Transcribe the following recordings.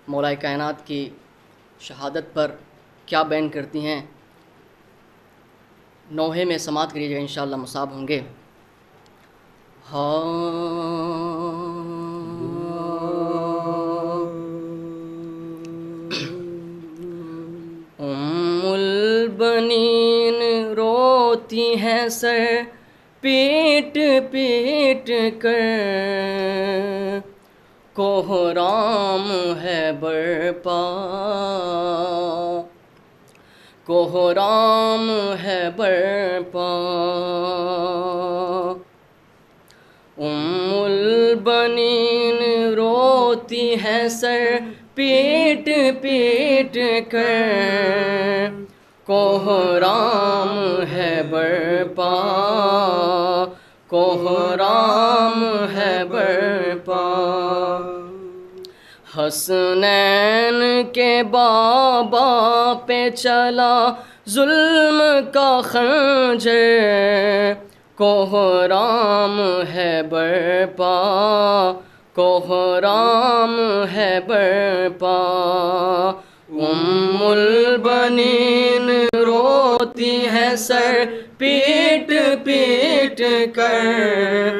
مولا کائنات کی شہادت پر کیا بیان کرتی ہیں، نوحے میں سماعت کریے گا، انشاءاللہ مصاب ہوں گے۔ البنین روتی ہیں سر پیٹ پیٹ کر، کوہرام ہے برپا، کوہرام ہے برپا۔ البنین روتی ہے سر پیٹ پیٹ کر، کوہرام ہے برپا، کوہرام ہے برپا۔ حسنین کے بابا پہ چلا ظلم کا خنجر، کوہرام ہے برپا، کوہرام ہے برپا۔ البنین روتی ہے سر پیٹ پیٹ کر،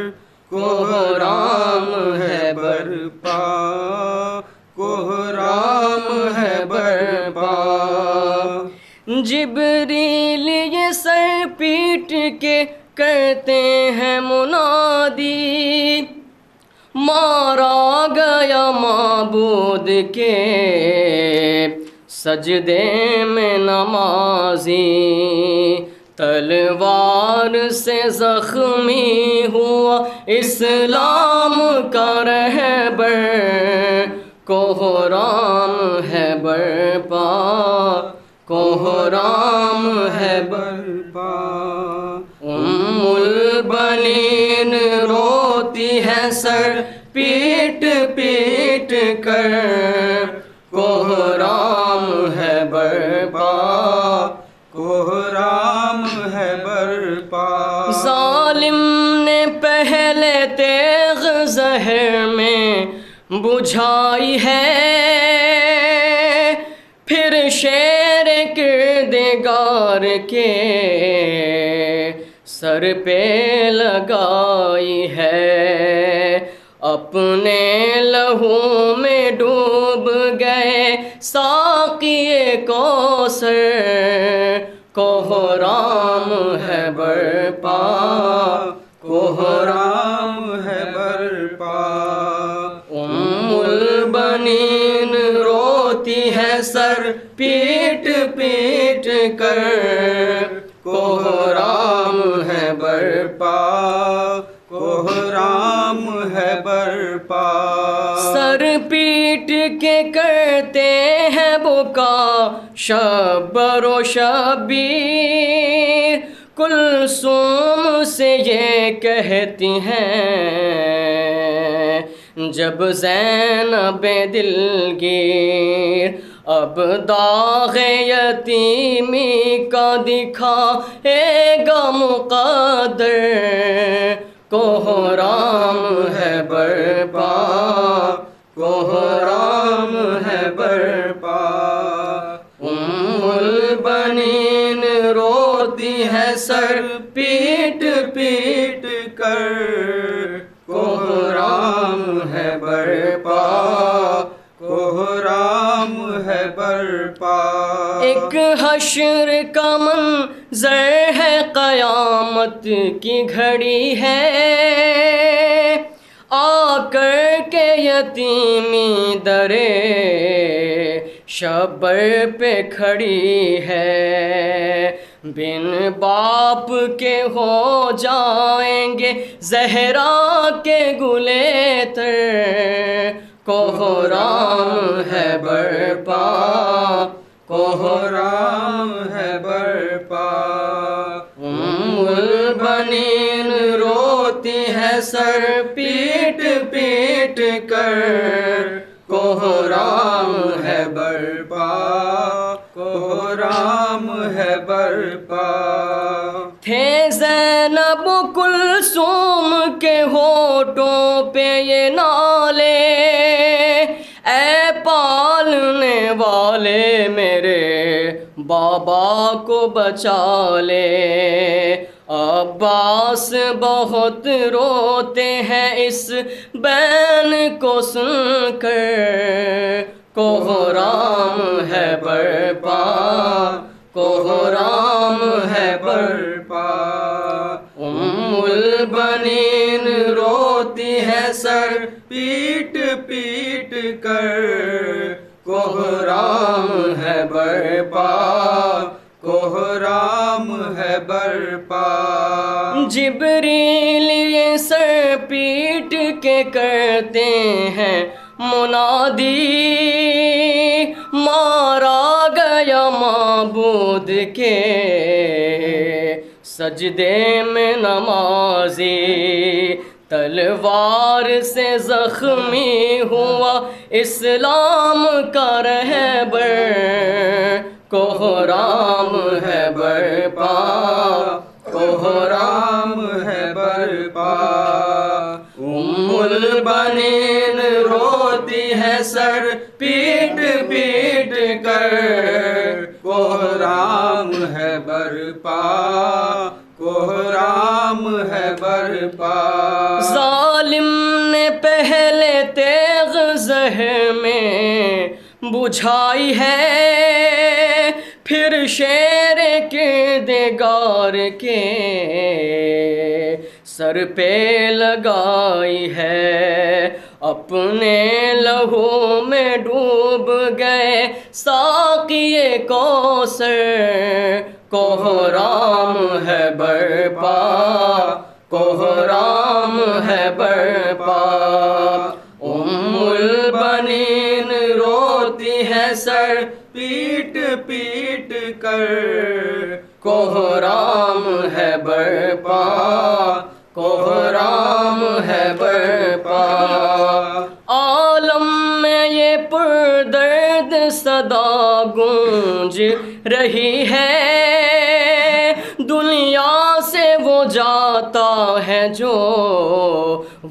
کوہرام ہے برپا، کوہرام ہے برپا۔ جبریل یہ سر پیٹ کے کرتے ہیں منادی، مارا گیا معبود کے سجدے میں نمازی، تلوار سے زخمی ہوا اسلام کا رہبر، کوہرام ہے برپا، کوہرام ہے برپا۔ البنین روتی ہے سر پیٹ پیٹ کر، کوہرام ہے برپا، کوہرام ہے برپا۔ ظالم نے پہلے تیغ زہر میں بجھائی ہے، پھر شیر کردگار کے سر پہ لگائی ہے، اپنے لہو میں ڈوب گئے ساقی کوثر، کوہرام ہے برپا، کوہرام ہے برپا۔ البنین روتی ہے سر پیٹ پیٹ کر، کوہرام ہے برپا، کوہرام ہے برپا۔ سر پیٹ کے کرتے ہیں بکا شبر و شبیر، کلثوم سے یہ کہتی ہیں جب زینب دلگیر، اب داغ یتیمی کا دکھائے گا مقدر، کوہرام ہے برپا، کوہرام ہے برپا۔ البنین روتی ہے سر پیٹ پیٹ کر، کوہرام ہے برپا، کوہرام ہے برپا۔ ایک حشر کا منظر ہے، قیامت کی گھڑی ہے، آ کر کے یتیمی درے شبر پہ کھڑی ہے، بن باپ کے ہو جائیں گے زہرا کے گلے تر، کوہرام ہے برپا، کوہرام ہے برپا۔ البنین روتی ہے سر پیٹ پیٹ کر، کوہرام ہے برپا، کوہرام ہے برپا۔ تھے زینب کلثوم کے ہونٹوں پہ یہ نالے، اے پال والے میرے بابا کو بچا لے۔ عباس بہت روتے ہیں اس بین کو سن کر، کوہرام ہے برپا، کوہرام ہے برپا۔ البنین روتی ہے سر پیٹ پیٹ کر، کوہرام ہے برپا، کوہرام ہے برپا۔ جبریل یہ سر پیٹ کے کرتے ہیں منادی، مارا گیا معبود کے سجدے میں نمازی، تلوار سے زخمی ہوا اسلام کا رہبر، کوہرام ہے برپا، کوہرام ہے برپا۔ البنین روتی ہے سر پیٹ پیٹ کر، کوہرام ہے برپا، کوہرام ہے برپا۔ ظالم نے پہلے تیغ زہر میں بجھائی ہے، پھر شیر کردگار کے سر پہ لگائی ہے، اپنے لہو میں ڈوب گئے ساقی کوثر، کوہرام ہے برپا، کوہرام ہے برپا۔ البنین روتی ہے سر پیٹ پیٹ کر، کوہرام ہے برپا، کوہرام ہے برپا۔ عالم میں یہ پردرد صدا گونج رہی ہے، دنیا سے وہ جاتا ہے جو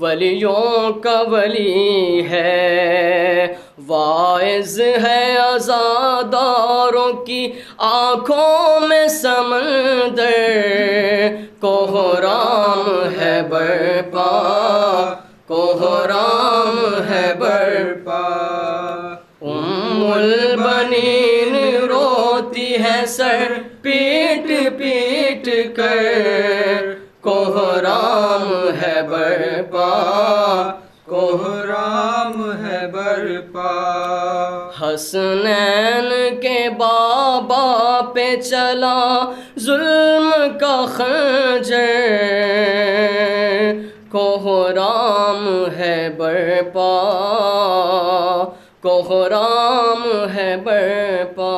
ولیوں کا ولی ہے، واعظ ہے عزاداروں کی آنکھوں میں سمندر، کوہرام ہے برپا، کوہرام ہے برپا۔ البنین روتی ہے سر پیٹ پیٹ کر، کوہرام ہے برپا، کوہرام ہے برپا۔ حسنین کے بابا پہ چلا ظلم کا خنجر، کوہرام ہے برپا، کوہرام ہے برپا۔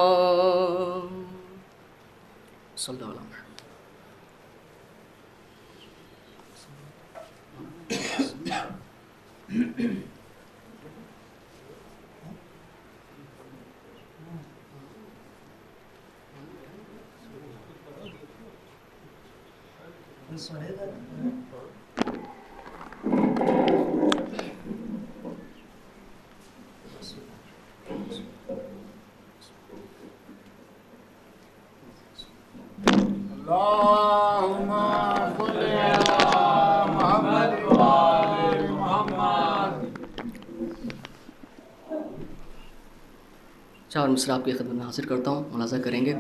صلی اللہ علیہ وسلم۔ اللهم صل على محمد وآل محمد۔ چار مصرع آپ کی خدمت میں حاضر کرتا ہوں، ملاحظہ کریں گے۔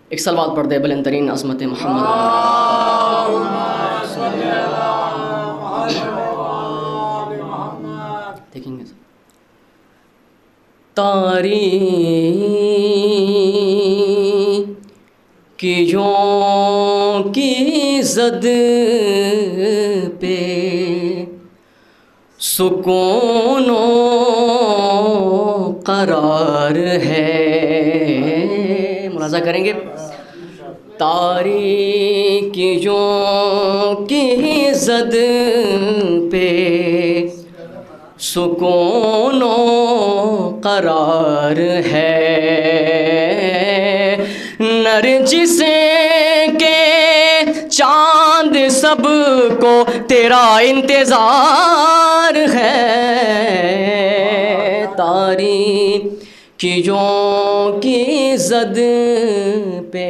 ایک صلوات پڑھ دے بلند ترین عظمت محمد۔ اللهم صل على محمد وآل محمد۔ دیکھیں گے تاریکیوں کی زد پہ سکون و قرار ہے، ملاحظہ کریں گے۔ تاریکیوں کی زد پہ سکون و قرار ہے، نرجس کے چاند سب کو تیرا انتظار ہے، تاریکیوں کیوں کی زد پہ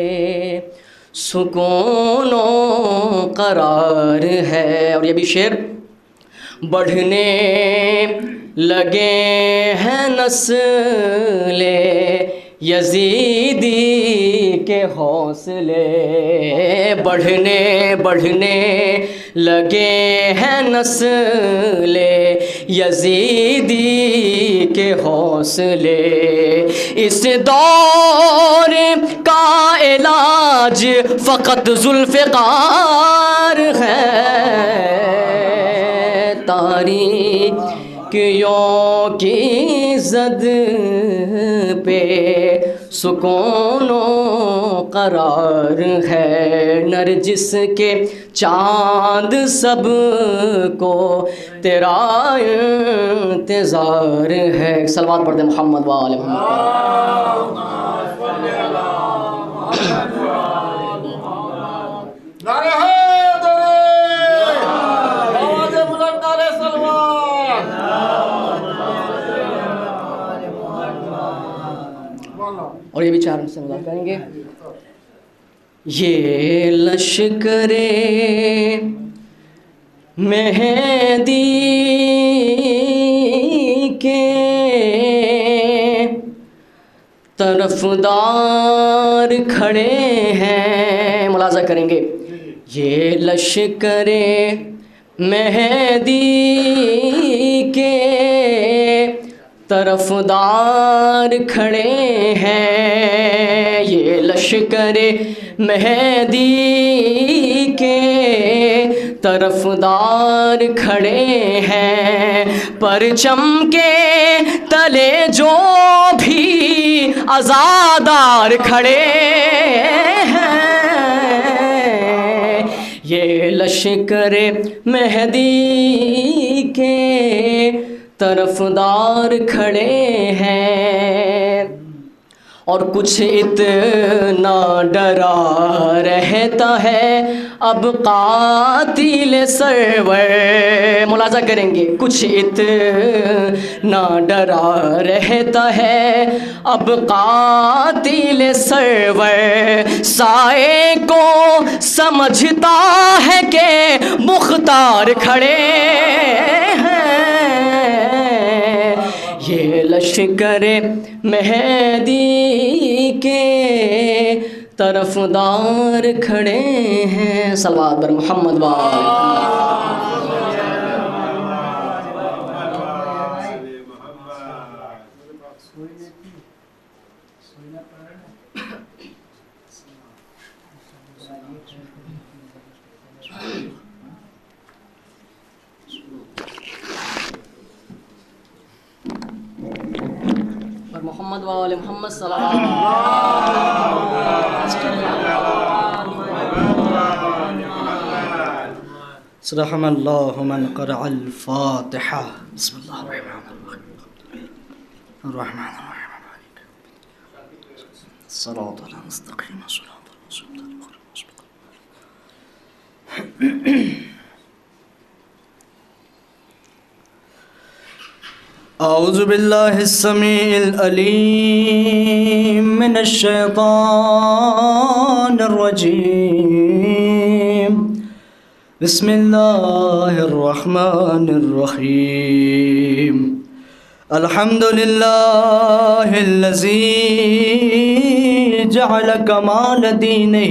سکون و قرار ہے. اور یہ بھی شعر. بڑھنے لگے ہیں نسل یزیدی کے حوصلے. بڑھنے لگے ہیں نسل یزیدی کے حوصلے. اس دور کا علاج فقط ذوالفقار ہے. تاریکیوں کی زد پہ سکون و قرار ہے. نرجس کے چاند سب کو تیرا انتظار ہے. صلوات پڑھ دیں محمد و آل محمد. اور یہ بھی چار سے مدد کریں گے. یہ لشکر مہدی کے طرفدار کھڑے ہیں. ملاحظہ کریں گے. یہ لشکر مہدی کے طرفدار کھڑے ہیں. یہ لشکر مہدی کے طرفدار کھڑے ہیں. پرچم کے تلے جو بھی عزادار کھڑے ہیں. یہ لشکر مہدی کے طرفدار کھڑے ہیں. اور کچھ اتنا ڈرا رہتا ہے اب قاتل سرور. ملاحظہ کریں گے. کچھ اتنا ڈرا رہتا ہے اب قاتل سرور. سائے کو سمجھتا ہے کہ مختار کھڑے ہیں. یہ لشکر مہدی کے طرفدار کھڑے ہیں. صلوات بر محمد و آل محمد و آل محمد. صلوات. صدق اللہ من قرأ الفاتحہ. بسم اللہ الرحمن الرحیم. صراط المستقیم. اعوذ باللہ السمیع العلیم من الشیطان الرجیم. بسم اللہ الرحمن الرحیم. الحمد للہ الذی جعل کمال دینہ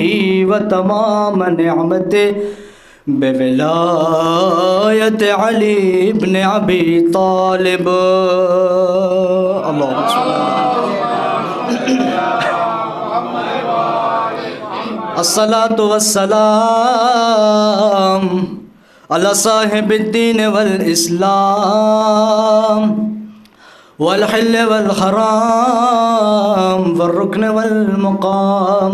و تمام نعمتہ بولایت علی ابن ابی طالب. اللہم صل الصلاة والسلام علی صاحب الدین والاسلام والحل والحرام والرکن والمقام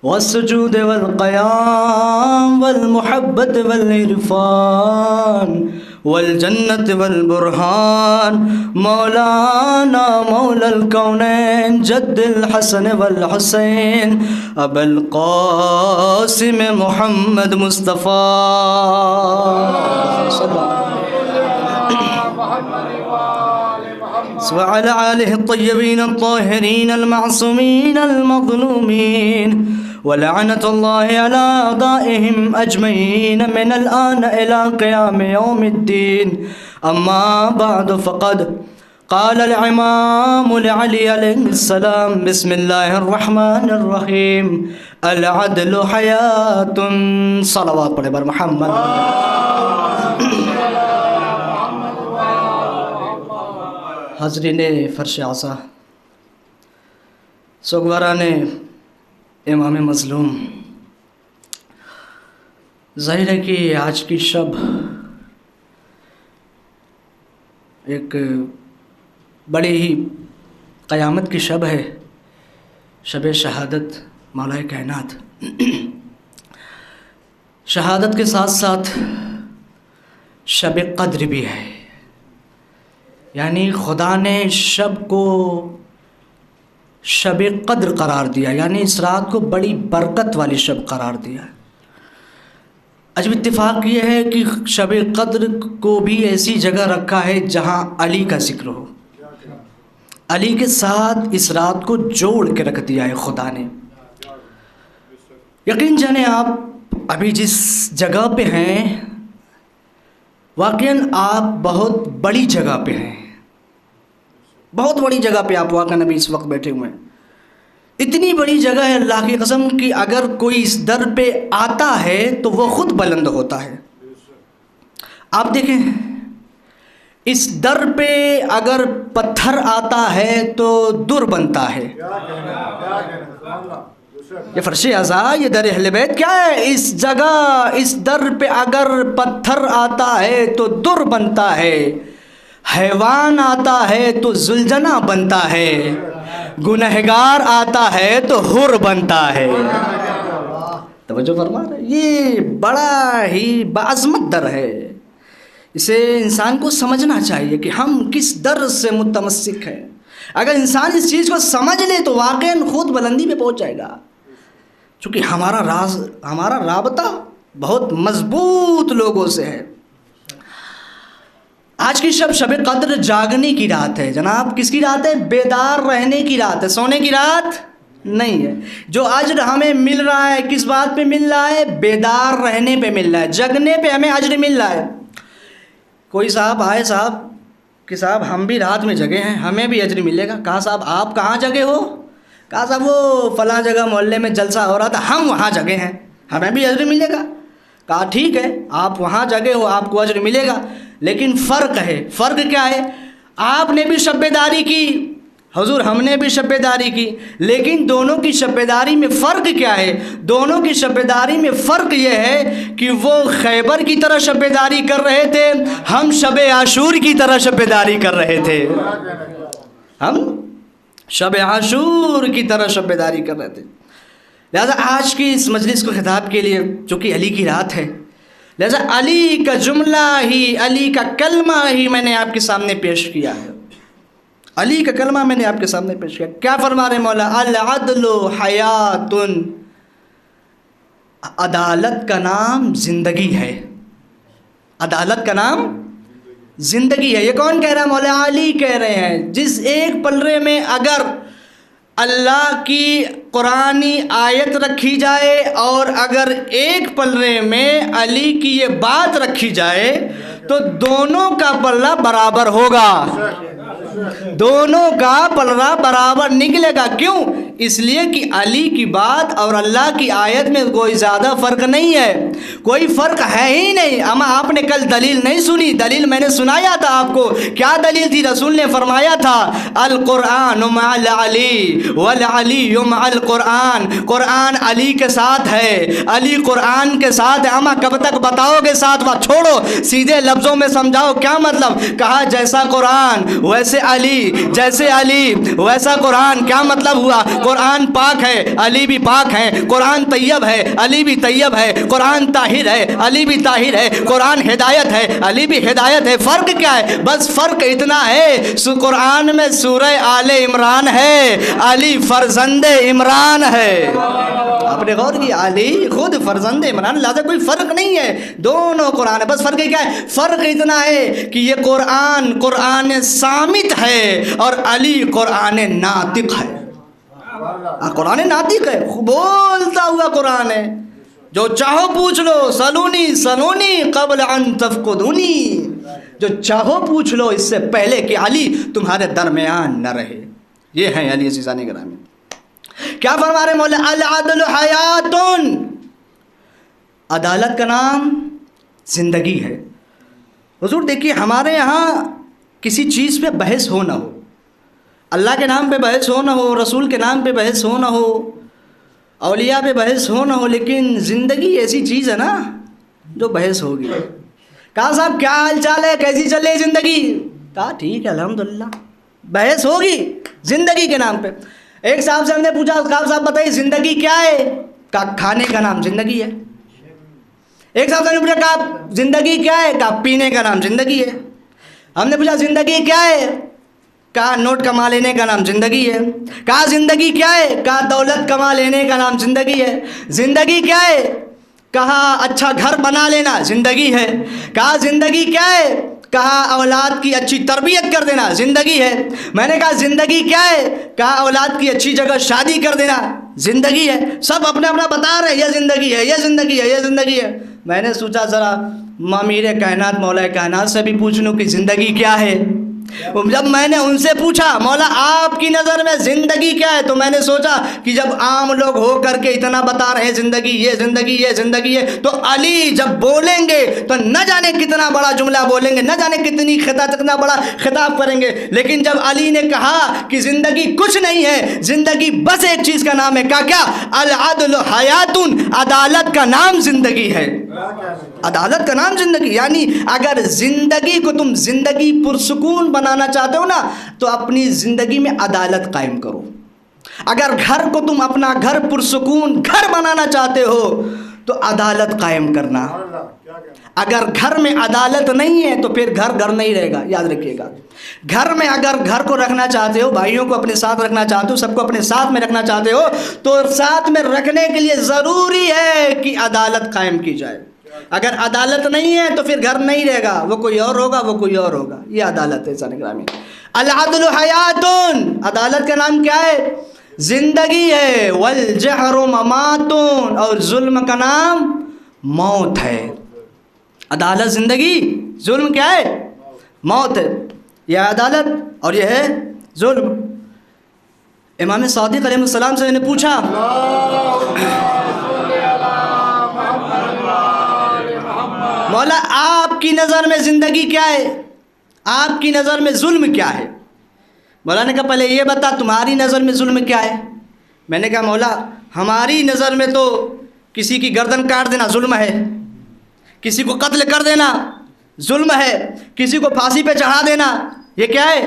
والسجود والقیام والمحبت والعرفان والجنت والبرہان. مولانا مولا الکونین جد الحسن والحسین ابا القاسم محمد مصطفیٰ وعلى آله الطيبين الطاهرين المعصومين المظلومين ولعنة الله على أعدائهم أجمعين من الآن إلى قيام يوم الدين. أما بعد فقد قال الإمام العلي عليه السلام: بسم الله الرحمن الرحيم، العدل حياة. صلوات پڑھے بر محمد. حاضرین فرش عصا، سوگواران امام مظلوم، ظاہر ہے کہ آج کی شب ایک بڑی ہی قیامت کی شب ہے، شب شہادت مولا کائنات. شہادت کے ساتھ ساتھ شب قدر بھی ہے، یعنی خدا نے شب کو شب قدر قرار دیا، یعنی اس رات کو بڑی برکت والی شب قرار دیا. عجب اتفاق یہ ہے کہ شب قدر کو بھی ایسی جگہ رکھا ہے جہاں علی کا ذکر ہو. علی کے ساتھ اس رات کو جوڑ کے رکھ دیا ہے خدا نے. یقین جانیں آپ ابھی جس جگہ پہ ہیں واقعاً آپ بہت بڑی جگہ پہ ہیں، بہت بڑی جگہ پہ آپ واقعاً ابھی اس وقت بیٹھے ہوئے ہیں. اتنی بڑی جگہ ہے اللہ کی قسم کہ اگر کوئی اس در پہ آتا ہے تو وہ خود بلند ہوتا ہے. آپ دیکھیں اس در پہ اگر پتھر آتا ہے تو در بنتا ہے. یہ فرش عزا، یہ در اہل بیت کیا ہے؟ اس جگہ اس در پہ اگر پتھر آتا ہے تو در بنتا ہے، حیوان آتا ہے تو زلجنا بنتا ہے، گنہگار آتا ہے تو حر بنتا ہے. توجہ فرما رہے، یہ بڑا ہی بعظمت در ہے. اسے انسان کو سمجھنا چاہیے کہ ہم کس در سے متمسک ہیں. اگر انسان اس چیز کو سمجھ لے تو واقعاً خود بلندی پہ پہنچ جائے گا، چونکہ ہمارا رابطہ بہت مضبوط لوگوں سے ہے. آج کی شب قدر جاگنے کی رات ہے جناب. کس کی رات ہے؟ بیدار رہنے کی رات ہے، سونے کی رات نہیں ہے. جو اجر ہمیں مل رہا ہے کس بات پہ مل رہا ہے؟ بیدار رہنے پہ مل رہا ہے، جگنے پہ ہمیں اجر مل رہا ہے. کوئی صاحب آئے صاحب کہ صاحب ہم بھی رات میں جگے ہیں، ہمیں بھی اجر ملے گا. کہا صاحب آپ کہاں جگے ہو؟ کہا صاحب وہ فلاں جگہ محلے میں جلسہ ہو رہا تھا، ہم وہاں جگے ہیں، ہمیں بھی اجر ملے گا. کہا ٹھیک ہے آپ وہاں جگے ہو، آپ کو اجر ملے گا، لیکن فرق ہے. فرق کیا ہے؟ آپ نے بھی شب بیداری کی، حضور ہم نے بھی شب بیداری کی، لیکن دونوں کی شب بیداری میں فرق کیا ہے؟ دونوں کی شب بیداری میں فرق یہ ہے کہ وہ خیبر کی طرح شب بیداری کر رہے تھے، ہم شب عاشور کی طرح شب بیداری کر رہے تھے. ہم شب عاشور کی طرح شب بیداری کر رہے تھے. لہذا آج کی اس مجلس کو خطاب کے لیے چونکہ علی کی رات ہے، لہذا علی کا جملہ ہی، علی کا کلمہ ہی میں نے آپ کے سامنے پیش کیا ہے. علی کا کلمہ میں نے آپ کے سامنے پیش کیا. کیا فرما رہے مولا؟ العدل حیات، عدالت کا نام زندگی ہے. عدالت کا نام زندگی ہے. یہ کون کہہ رہا ہے؟ مولا علی کہہ رہے ہیں. جس ایک پلڑے میں اگر اللہ کی قرآنی آیت رکھی جائے اور اگر ایک پلڑے میں علی کی یہ بات رکھی جائے تو دونوں کا پلڑا برابر ہوگا، دونوں کا پلڑا برابر نکلے گا. کیوں؟ اس لیے کہ علی کی بات اور اللہ کی آیت میں کوئی زیادہ فرق نہیں ہے، کوئی فرق ہے ہی نہیں. اما آپ نے کل دلیل نہیں سنی، دلیل میں نے سنایا تھا آپ کو. کیا دلیل تھی؟ رسول نے فرمایا تھا القرآن مع العلی والعلی مع القرآن. قرآن علی کے ساتھ ہے، علی قرآن کے ساتھ ہے. اما کب تک بتاؤ گے ساتھ؟ بات چھوڑو، سیدھے لفظوں میں سمجھاؤ کیا مطلب. کہا جیسا قرآن ویسے علی، جیسے علی ویسا قرآن. کیا مطلب ہوا؟ قرآن پاک ہے، علی بھی پاک ہے، قرآن طیب ہے، علی بھی طیب ہے، قرآن طاہر ہے، علی بھی طاہر ہے، قرآن ہدایت ہے، علی بھی ہدایت ہے۔ فرق کیا ہے؟ بس فرق اتنا ہے قرآن میں سورہ آل عمران ہے، علی فرزند عمران ہے۔ آپ نے غور کیا؟ علی خود فرزند عمران، لہذا کوئی فرق نہیں ہے، دونوں قرآن ہے۔ بس فرق کیا ہے؟ فرق اتنا ہے کہ یہ قرآن صامت ہے اور علی قرآن ناطق ہے۔ قرآن ناطق ہے، بولتا ہوا قرآن ہے، جو چاہو پوچھ لو، سلونی قبل ان تفقدونی، جو چاہو پوچھ لو اس سے پہلے کہ علی تمہارے درمیان نہ رہے۔ یہ ہیں علی عزیزان گرامی۔ کیا فرما رہے مولا؟ العدل حیات، عدالت کا نام زندگی ہے۔ حضور دیکھیے، ہمارے یہاں کسی چیز پہ بحث ہو نہ ہو، اللہ کے نام پہ بحث ہو نہ ہو، رسول کے نام پہ بحث ہو نہ ہو، اولیاء پہ بحث ہو نہ ہو، لیکن زندگی ایسی چیز ہے نا جو بحث ہوگی۔ کہا صاحب کیا حال چال ہے، کیسی چل رہی زندگی؟ کہا ٹھیک ہے الحمدللہ۔ بحث ہوگی زندگی کے نام پہ۔ ایک صاحب سے ہم نے پوچھا، صاحب بتائیے زندگی کیا ہے؟ کہا کھانے کا نام زندگی ہے۔ ایک صاحب سے ہم نے پوچھا، کہا زندگی کیا ہے؟ کہا پینے کا نام زندگی ہے۔ ہم نے پوچھا زندگی کیا ہے؟ کہا نوٹ کما لینے کا نام زندگی ہے۔ کہا زندگی کیا ہے؟ کہا دولت کما لینے کا نام زندگی ہے۔ زندگی کیا ہے؟ کہا اچھا گھر بنا لینا زندگی ہے۔ کہا زندگی کیا ہے؟ کہا اولاد کی اچھی تربیت کر دینا زندگی ہے۔ میں نے کہا زندگی کیا ہے؟ کہا اولاد کی اچھی جگہ شادی کر دینا زندگی ہے۔ سب اپنا اپنا بتا رہے یہ زندگی ہے، یہ زندگی ہے، یہ زندگی ہے۔ میں نے سوچا ذرا امیر کائنات مولا کائنات سے بھی پوچھ لوں کہ زندگی کیا ہے۔ جب میں نے ان سے پوچھا مولا آپ کی نظر میں زندگی کیا ہے، تو میں نے سوچا کہ جب عام لوگ ہو کر کے اتنا بتا رہے ہیں زندگی یہ زندگی یہ زندگی ہے، تو علی جب بولیں گے تو نہ جانے کتنا بڑا جملہ بولیں گے، نہ جانے کتنا بڑا خطاب کریں گے۔ لیکن جب علی نے کہا کہ زندگی کچھ نہیں ہے، زندگی بس ایک چیز کا نام ہے، کہا کیا؟ العدل حیات، عدالت کا نام زندگی ہے۔ عدالت کا نام زندگی، یعنی اگر زندگی کو تم زندگی پرسکون بنانا چاہتے ہو نا تو اپنی زندگی میں عدالت قائم کرو۔ اگر گھر کو تم اپنا گھر پرسکون گھر بنانا چاہتے ہو تو عدالت قائم کرنا۔ اگر گھر میں عدالت نہیں ہے تو پھر گھر نہیں رہے گا، یاد رکھیے گا۔ گھر میں اگر گھر کو رکھنا چاہتے ہو، بھائیوں کو اپنے ساتھ رکھنا چاہتے ہو، سب کو اپنے ساتھ میں رکھنا چاہتے ہو، تو ساتھ میں رکھنے کے لیے ضروری ہے کہ عدالت قائم کی جائے۔ اگر عدالت نہیں ہے تو پھر گھر نہیں رہے گا، وہ کوئی اور ہوگا، وہ کوئی اور ہوگا۔ یہ عدالت ہے سارے گرامی۔ العدل حیات، عدالت کا نام کیا ہے؟ زندگی ہے۔ والجہر ممات، اور ظلم کا نام موت ہے۔ عدالت زندگی، ظلم کیا ہے؟ موت ہے۔ یہ عدالت اور یہ ہے ظلم۔ امام صادق علیہ السلام سے نے پوچھا مولا آپ کی نظر میں زندگی کیا ہے؟ آپ کی نظر میں ظلم کیا ہے؟ مولا نے کہا پہلے یہ بتا تمہاری نظر میں ظلم کیا ہے؟ میں نے کہا مولا ہماری نظر میں تو کسی کی گردن کاٹ دینا ظلم ہے، کسی کو قتل کر دینا ظلم ہے، کسی کو پھانسی پہ چڑھا دینا یہ کیا ہے؟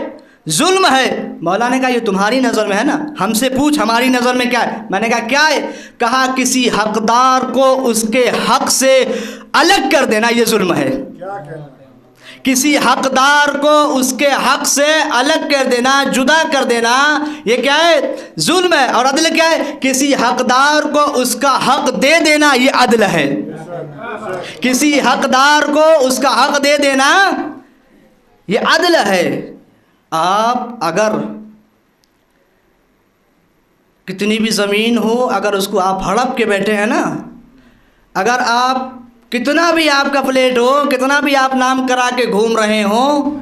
ظلم ہے۔ مولا نے کہا یہ تمہاری نظر میں ہے نا، ہم سے پوچھ ہماری نظر میں کیا ہے؟ میں نے کہا کیا ہے؟ کہا کسی حقدار کو اس کے حق سے الگ کر دینا یہ ظلم ہے۔ کسی حقدار کو اس کے حق سے الگ کر دینا، جدا کر دینا، یہ کیا ہے؟ ظلم ہے۔ اور عدل کیا ہے؟ کسی حقدار کو اس کا حق دے دینا یہ عدل ہے۔ کسی حقدار کو اس کا حق دے دینا یہ عدل ہے۔ آپ اگر کتنی بھی زمین ہو، اگر اس کو آپ ہڑپ کے بیٹھے ہیں نا، اگر آپ کتنا بھی آپ کا فلیٹ ہو، کتنا بھی آپ نام کرا کے گھوم رہے ہوں،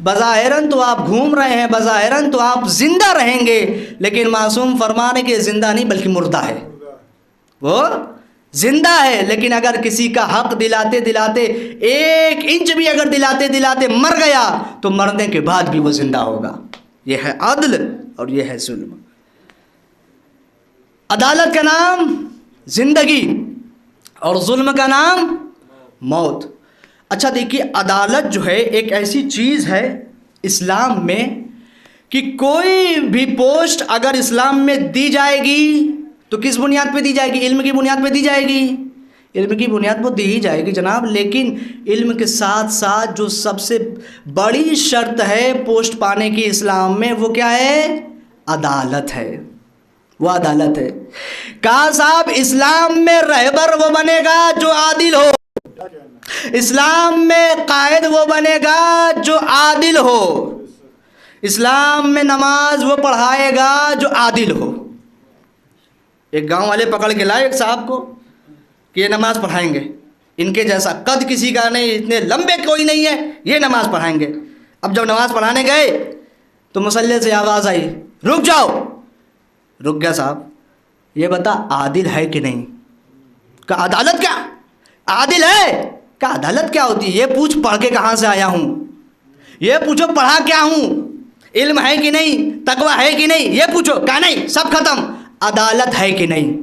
بظاہراً تو آپ گھوم رہے ہیں، بظاہراً تو آپ زندہ رہیں گے، لیکن معصوم فرمانے کے زندہ نہیں بلکہ مردہ ہے۔ وہ زندہ ہے، لیکن اگر کسی کا حق دلاتے دلاتے 1 انچ بھی اگر دلاتے دلاتے مر گیا تو مرنے کے بعد بھی وہ زندہ ہوگا۔ یہ ہے عدل اور یہ ہے ظلم۔ عدالت کا نام زندگی اور ظلم کا نام موت۔ اچھا دیکھیے، عدالت جو ہے ایک ایسی چیز ہے اسلام میں کہ کوئی بھی پوسٹ اگر اسلام میں دی جائے گی تو کس بنیاد پہ دی جائے گی؟ علم کی بنیاد پہ دی جائے گی، علم کی بنیاد پہ دی ہی جائے گی جناب، لیکن علم کے ساتھ ساتھ جو سب سے بڑی شرط ہے پوسٹ پانے کی اسلام میں وہ کیا ہے؟ عدالت ہے، وہ عدالت ہے۔ کہا صاحب اسلام میں رہبر وہ بنے گا جو عادل ہو، اسلام میں قائد وہ بنے گا جو عادل ہو، اسلام میں نماز وہ پڑھائے گا جو عادل ہو۔ ایک گاؤں والے پکڑ کے لائے ایک صاحب کو کہ یہ نماز پڑھائیں گے، ان کے جیسا قد کسی کا نہیں، اتنے لمبے کوئی نہیں ہے، یہ نماز پڑھائیں گے۔ اب جب نماز پڑھانے گئے تو مصلی سے آواز آئی رک جاؤ، رک گیا صاحب، یہ بتا عادل ہے کہ نہیں؟ کہا عدالت کیا؟ عادل ہے؟ کہا عدالت کیا ہوتی ہے؟ یہ پوچھ پڑھ کے کہاں سے آیا ہوں، یہ پوچھو پڑھا کیا ہوں، علم ہے کہ نہیں، تقویٰ ہے کہ نہیں، یہ پوچھو۔ کہا نہیں، سب ختم، عدالت ہے کہ نہیں،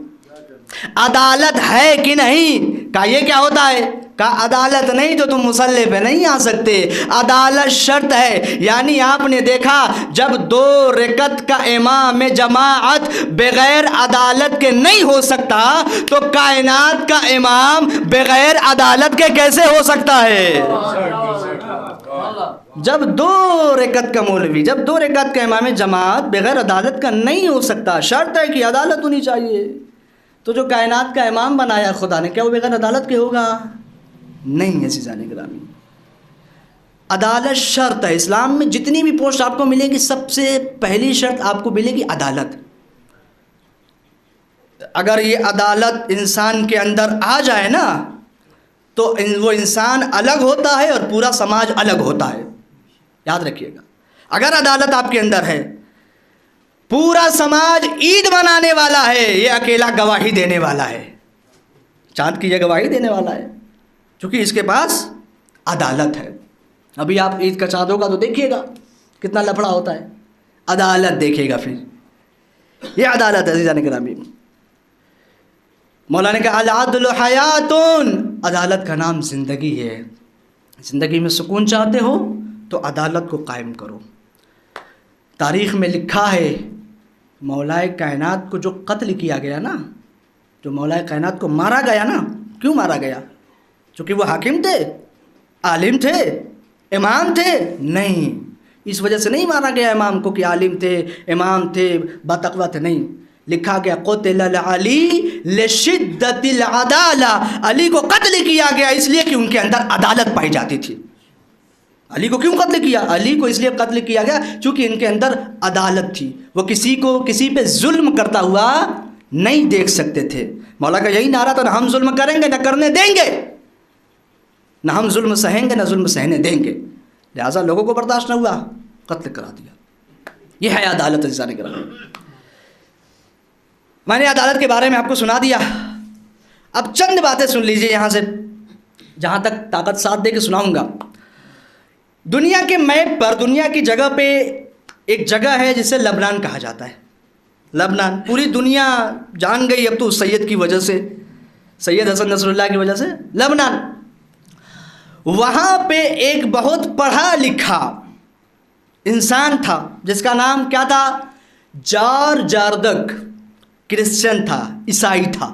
عدالت ہے کہ نہیں؟ کہا یہ کیا ہوتا ہے؟ کہا عدالت نہیں تو تم مصلی پہ نہیں آ سکتے، عدالت شرط ہے۔ یعنی آپ نے دیکھا جب 2 رکعت کا امام جماعت بغیر عدالت کے نہیں ہو سکتا تو کائنات کا امام بغیر عدالت کے کیسے ہو سکتا ہے؟ جب 2 رکعت کا مولوی، جب 2 رکعت کا امام جماعت بغیر عدالت کا نہیں ہو سکتا، شرط ہے کہ عدالت ہونی چاہیے، تو جو کائنات کا امام بنایا خدا نے کیا وہ بغیر عدالت کے ہوگا؟ نہیں ہے عزیزان گرامی، عدالت شرط ہے۔ اسلام میں جتنی بھی پوسٹ آپ کو ملے گی سب سے پہلی شرط آپ کو ملے گی عدالت۔ اگر یہ عدالت انسان کے اندر آ جائے نا تو وہ انسان الگ ہوتا ہے اور پورا سماج الگ ہوتا ہے، یاد رکھیے گا۔ اگر عدالت آپ کے اندر ہے، پورا سماج عید منانے والا ہے، یہ اکیلا گواہی دینے والا ہے، چاند کی یہ گواہی دینے والا ہے، کیونکہ اس کے پاس عدالت ہے۔ ابھی آپ عید کا چاند ہوگا تو دیکھیے گا کتنا لفڑا ہوتا ہے، عدالت دیکھیے گا، پھر یہ عدالت ہے عزیزان گرامی۔ مولانا کا العدل حیاتون، عدالت کا نام زندگی ہے۔ زندگی میں سکون چاہتے ہو تو عدالت کو قائم کرو۔ تاریخ میں لکھا ہے مولائے کائنات کو جو قتل کیا گیا نا، جو مولائے کائنات کو مارا گیا نا، کیوں مارا گیا؟ چونکہ وہ حاکم تھے، عالم تھے، امام تھے؟ نہیں، اس وجہ سے نہیں مارا گیا امام کو کہ عالم تھے، امام تھے، باتقویٰ تھے، نہیں۔ لکھا گیا قتل العلی لشدت العدالہ، علی کو قتل کیا گیا اس لیے کہ ان کے اندر عدالت پائی جاتی تھی۔ علی کو کیوں قتل کیا؟ علی کو اس لیے قتل کیا گیا چونکہ ان کے اندر عدالت تھی، وہ کسی پہ ظلم کرتا ہوا نہیں دیکھ سکتے تھے۔ مولا کا یہی نعرہ تھا، نہ ہم ظلم کریں گے نہ کرنے دیں گے، نہ ہم ظلم سہیں گے نہ ظلم سہنے دیں گے، لہٰذا لوگوں کو برداشت نہ ہوا، قتل کرا دیا۔ یہ ہے عدالت عزیزان کرام۔ میں نے عدالت کے بارے میں آپ کو سنا دیا، اب چند باتیں سن لیجئے یہاں سے، جہاں تک طاقت ساتھ دے کے سناؤں گا۔ دنیا کے میپ پر، دنیا کی جگہ پہ ایک جگہ ہے جسے لبنان کہا جاتا ہے۔ لبنان پوری دنیا جان گئی اب تو اس سید کی وجہ سے، سید حسن نصر اللہ کی وجہ سے، لبنان۔ وہاں پہ ایک بہت پڑھا لکھا انسان تھا جس کا نام کیا تھا؟ جاردک، کرسچن تھا، عیسائی تھا۔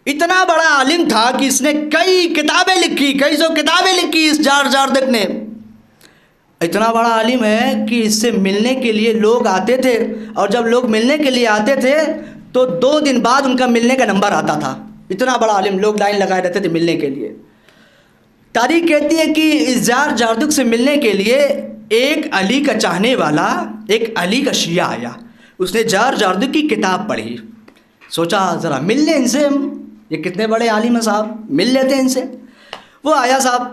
اتنا بڑا عالم تھا کہ اس نے کئی کتابیں لکھی، کئی سو کتابیں لکھی اس جاردک نے۔ اتنا بڑا عالم ہے کہ اس سے ملنے کے لیے لوگ آتے تھے، اور جب لوگ ملنے کے لیے آتے تھے تو 2 دن بعد ان کا ملنے کا نمبر آتا تھا۔ اتنا بڑا عالم، لوگ لائن لگائے رہتے تھے ملنے کے لیے۔ تاریخ کہتی ہے کہ اس جاردک سے ملنے کے لیے ایک علی کا چاہنے والا، ایک علی کا شیعہ آیا، اس نے جاردک کی کتاب پڑھی، سوچا ذرا مل لیں ان سے، یہ کتنے بڑے عالم ہیں صاحب، مل لیتے ہیں ان سے۔ وہ آیا صاحب،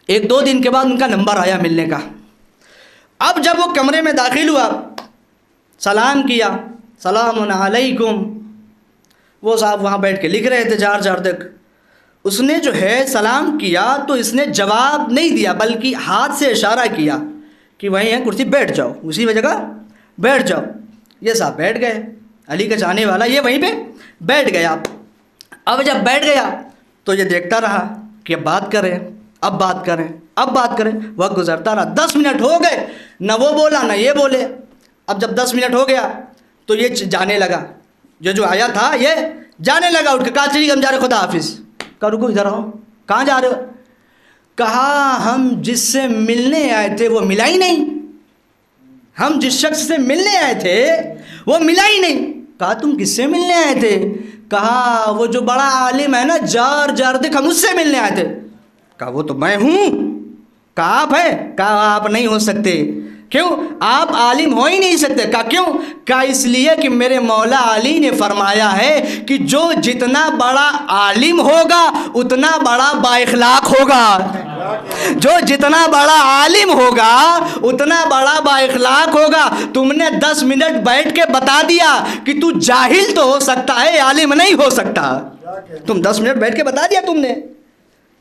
1-2 دن کے بعد ان کا نمبر آیا ملنے کا۔ اب جب وہ کمرے میں داخل ہوا، سلام کیا، سلام علیکم، وہ صاحب وہاں بیٹھ کے لکھ رہے تھے جاردک۔ اس نے جو ہے سلام کیا تو اس نے جواب نہیں دیا بلکہ ہاتھ سے اشارہ کیا کہ وہیں ہے کرسی، بیٹھ جاؤ، اسی جگہ بیٹھ جاؤ۔ یہ صاحب بیٹھ گئے، علی کا چاہنے والا یہ وہیں پہ بیٹھ گیا۔ اب جب بیٹھ گیا تو یہ دیکھتا رہا کہ اب بات کریں، اب بات کریں اب بات کریں. وقت گزرتا رہا, 10 منٹ ہو گئے, نہ وہ بولا نہ یہ بولے. اب جب 10 منٹ ہو گیا تو یہ جانے لگا, جو آیا تھا یہ جانے لگا. اٹھ کے کہا چلیے ہم جا رہے, خدا حافظ. کہا رکو ادھر آؤ, کہاں جا رہے ہو؟ کہا ہم جس سے ملنے آئے تھے وہ ملا ہی نہیں, ہم جس شخص سے ملنے آئے تھے وہ ملا ہی نہیں. کہا تم کس سے ملنے آئے تھے؟ کہا وہ جو بڑا عالم ہے نا جار جاردک, ہم اس سے ملنے آئے تھے. کہا وہ تو میں ہوں. کہا آپ ہیں؟ کہا آپ نہیں ہو سکتے. کیوں؟ آپ عالم ہو ہی نہیں سکتے. کہا کیوں؟ کہا اس لیے کہ میرے مولا علی نے فرمایا ہے کہ جو جتنا بڑا عالم ہوگا اتنا بڑا با اخلاق ہوگا. جو جتنا بڑا عالم ہوگا اتنا بڑا با اخلاق ہوگا. تم نے 10 منٹ بیٹھ کے بتا دیا کہ تو جاہل تو ہو سکتا ہے, عالم نہیں ہو سکتا. تم 10 منٹ بیٹھ کے بتا دیا تم نے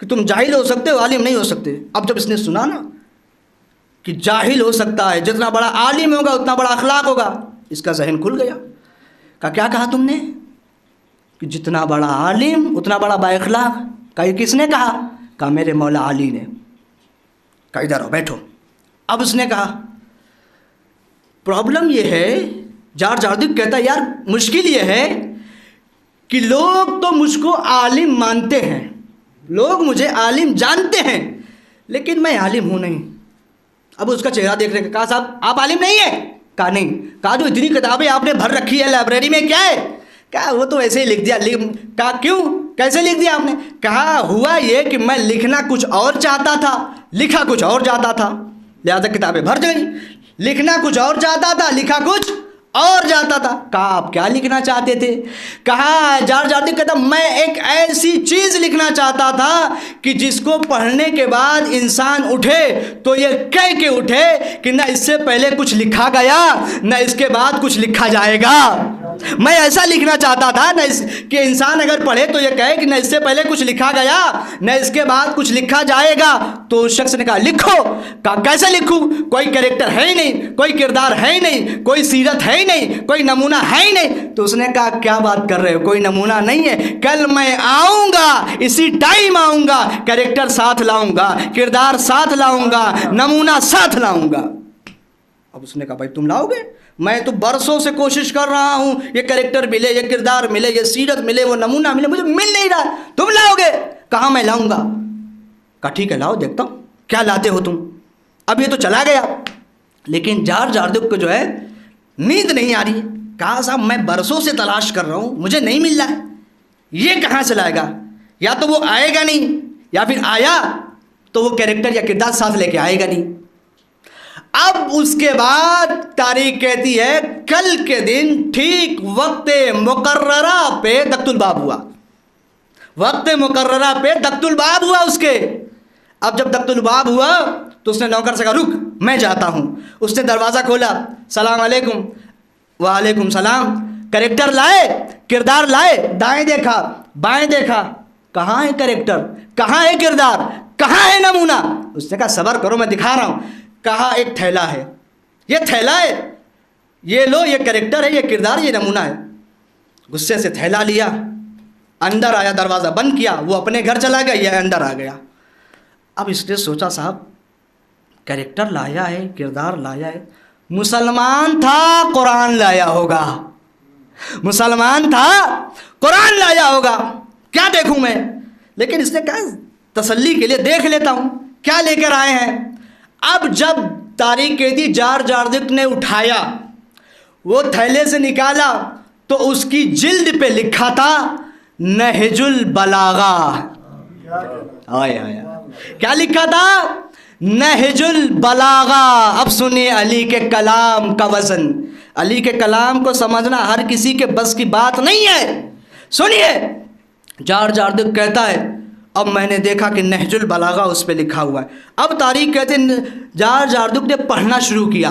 کہ تم جاہل ہو سکتے ہو, عالم نہیں ہو سکتے. اب جب اس نے سنا نا کہ جاہل ہو سکتا ہے, جتنا بڑا عالم ہوگا اتنا بڑا اخلاق ہوگا, اس کا ذہن کھل گیا. کہا کیا کہا تم نے؟ کہ جتنا بڑا عالم اتنا بڑا با اخلاق. کہا یہ کس نے کہا؟ کہا میرے مولا علی نے. کہا ادھر آؤ بیٹھو. اب اس نے کہا پرابلم یہ ہے, جار جاردک کہتا ہے یار مشکل یہ ہے کہ لوگ تو مجھ کو عالم مانتے ہیں, لوگ مجھے عالم جانتے ہیں, لیکن میں عالم ہوں نہیں. اب اس کا چہرہ دیکھ رہے, کہا صاحب آپ عالم نہیں ہیں؟ کہا نہیں. کہا جو اتنی کتابیں آپ نے بھر رکھی ہے لائبریری میں کیا ہے؟ کہا وہ تو ایسے ہی لکھ دیا. کہا کیوں, کیسے لکھ دیا آپ نے؟ کہا ہوا یہ کہ میں لکھنا کچھ اور چاہتا تھا, لکھا کچھ اور جاتا تھا, لہذا کتابیں بھر گئی. لکھنا کچھ اور چاہتا تھا, لکھا کچھ اور جاتا تھا. کہا آپ کیا لکھنا چاہتے تھے؟ کہا جار جاردک کہتا میں ایک ایسی چیز لکھنا چاہتا تھا کہ جس کو پڑھنے کے بعد انسان اٹھے تو یہ کہہ کے اٹھے کہ نہ اس سے پہلے کچھ لکھا گیا نہ اس کے بعد کچھ لکھا جائے گا. میں ایسا لکھنا چاہتا تھا کہ انسان اگر پڑھے تو یہ کہے کہ نہ اس سے پہلے کچھ لکھا گیا نہ اس کے بعد کچھ لکھا جائے گا. تو اس شخص نے کہا لکھو. کہا کیسے لکھوں؟ کوئی کریکٹر ہے ہی نہیں, کوئی کردار ہے ہی نہیں, کوئی سیرت ہے ہی نہیں, کوئی نمونہ ہے ہی نہیں. تو اس نے کہا کیا بات کر رہے ہو, کوئی نمونہ نہیں ہے. کل میں آؤں گا, اسی ٹائم آؤں گا, کریکٹر ساتھ لاؤں گا, کردار ساتھ لاؤں گا, نمونہ ساتھ لاؤں گا. اب اس نے کہا بھائی تم لاؤ گے؟ میں تو برسوں سے کوشش کر رہا ہوں یہ کریکٹر ملے, یہ کردار ملے, یہ سیرت ملے, وہ نمونہ ملے, مجھے مل نہیں رہا, تم لاؤ گے؟ کہا میں لاؤں گا. کہا ٹھیک ہے لاؤ, دیکھتا ہوں کیا لاتے ہو تم. اب یہ تو چلا گیا, لیکن جار جاردک کو جو ہے نیند نہیں آ رہی ہے. کہا صاحب میں برسوں سے تلاش کر رہا ہوں, مجھے نہیں مل رہا ہے, یہ کہاں سے لائے گا؟ یا تو وہ آئے گا نہیں, یا پھر آیا تو وہ کریکٹر یا کردار ساتھ لے کے آئے گا نہیں. اب اس کے بعد تاریخ کہتی ہے کل کے دن ٹھیک وقت مقررہ پہ دقت الباب ہوا. وقت مقررہ پہ دقت الباب ہوا اس کے. اب جب دقت الباب ہوا تو اس نے نوکر سے کہا رک میں جاتا ہوں. اس نے دروازہ کھولا, سلام علیکم. وعلیکم السلام. کریکٹر لائے, کردار لائے, دائیں دیکھا بائیں دیکھا, کہاں ہے کریکٹر, کہاں ہے کردار, کہاں ہے نمونہ؟ اس نے کہا صبر کرو میں دکھا رہا ہوں. کہا ایک تھیلا ہے, یہ تھیلا ہے, یہ لو یہ کریکٹر ہے, یہ کردار, یہ نمونہ ہے. غصے سے تھیلا لیا, اندر آیا, دروازہ بند کیا, وہ اپنے گھر چلا گیا, یہ اندر آ گیا. اب اس نے سوچا صاحب کریکٹر لایا ہے, کردار لایا ہے, مسلمان تھا قرآن لایا ہوگا, مسلمان تھا قرآن لایا ہوگا, کیا دیکھوں میں؟ لیکن اس نے کہا تسلی کے لیے دیکھ لیتا ہوں کیا لے کر آئے ہیں. اب جب تاریخ کہتی جار جاردک نے اٹھایا, وہ تھیلے سے نکالا تو اس کی جلد پہ لکھا تھا نہج البلاغہ. آئے آئے کیا لکھا تھا؟ نہج البلاغہ. اب سنیے علی کے کلام کا وزن, علی کے کلام کو سمجھنا ہر کسی کے بس کی بات نہیں ہے. سنیے جار جاردک کہتا ہے اب میں نے دیکھا کہ نہج البلاغہ اس پہ لکھا ہوا ہے. اب تاریخ کہتے ہیں جار جاردک نے پڑھنا شروع کیا,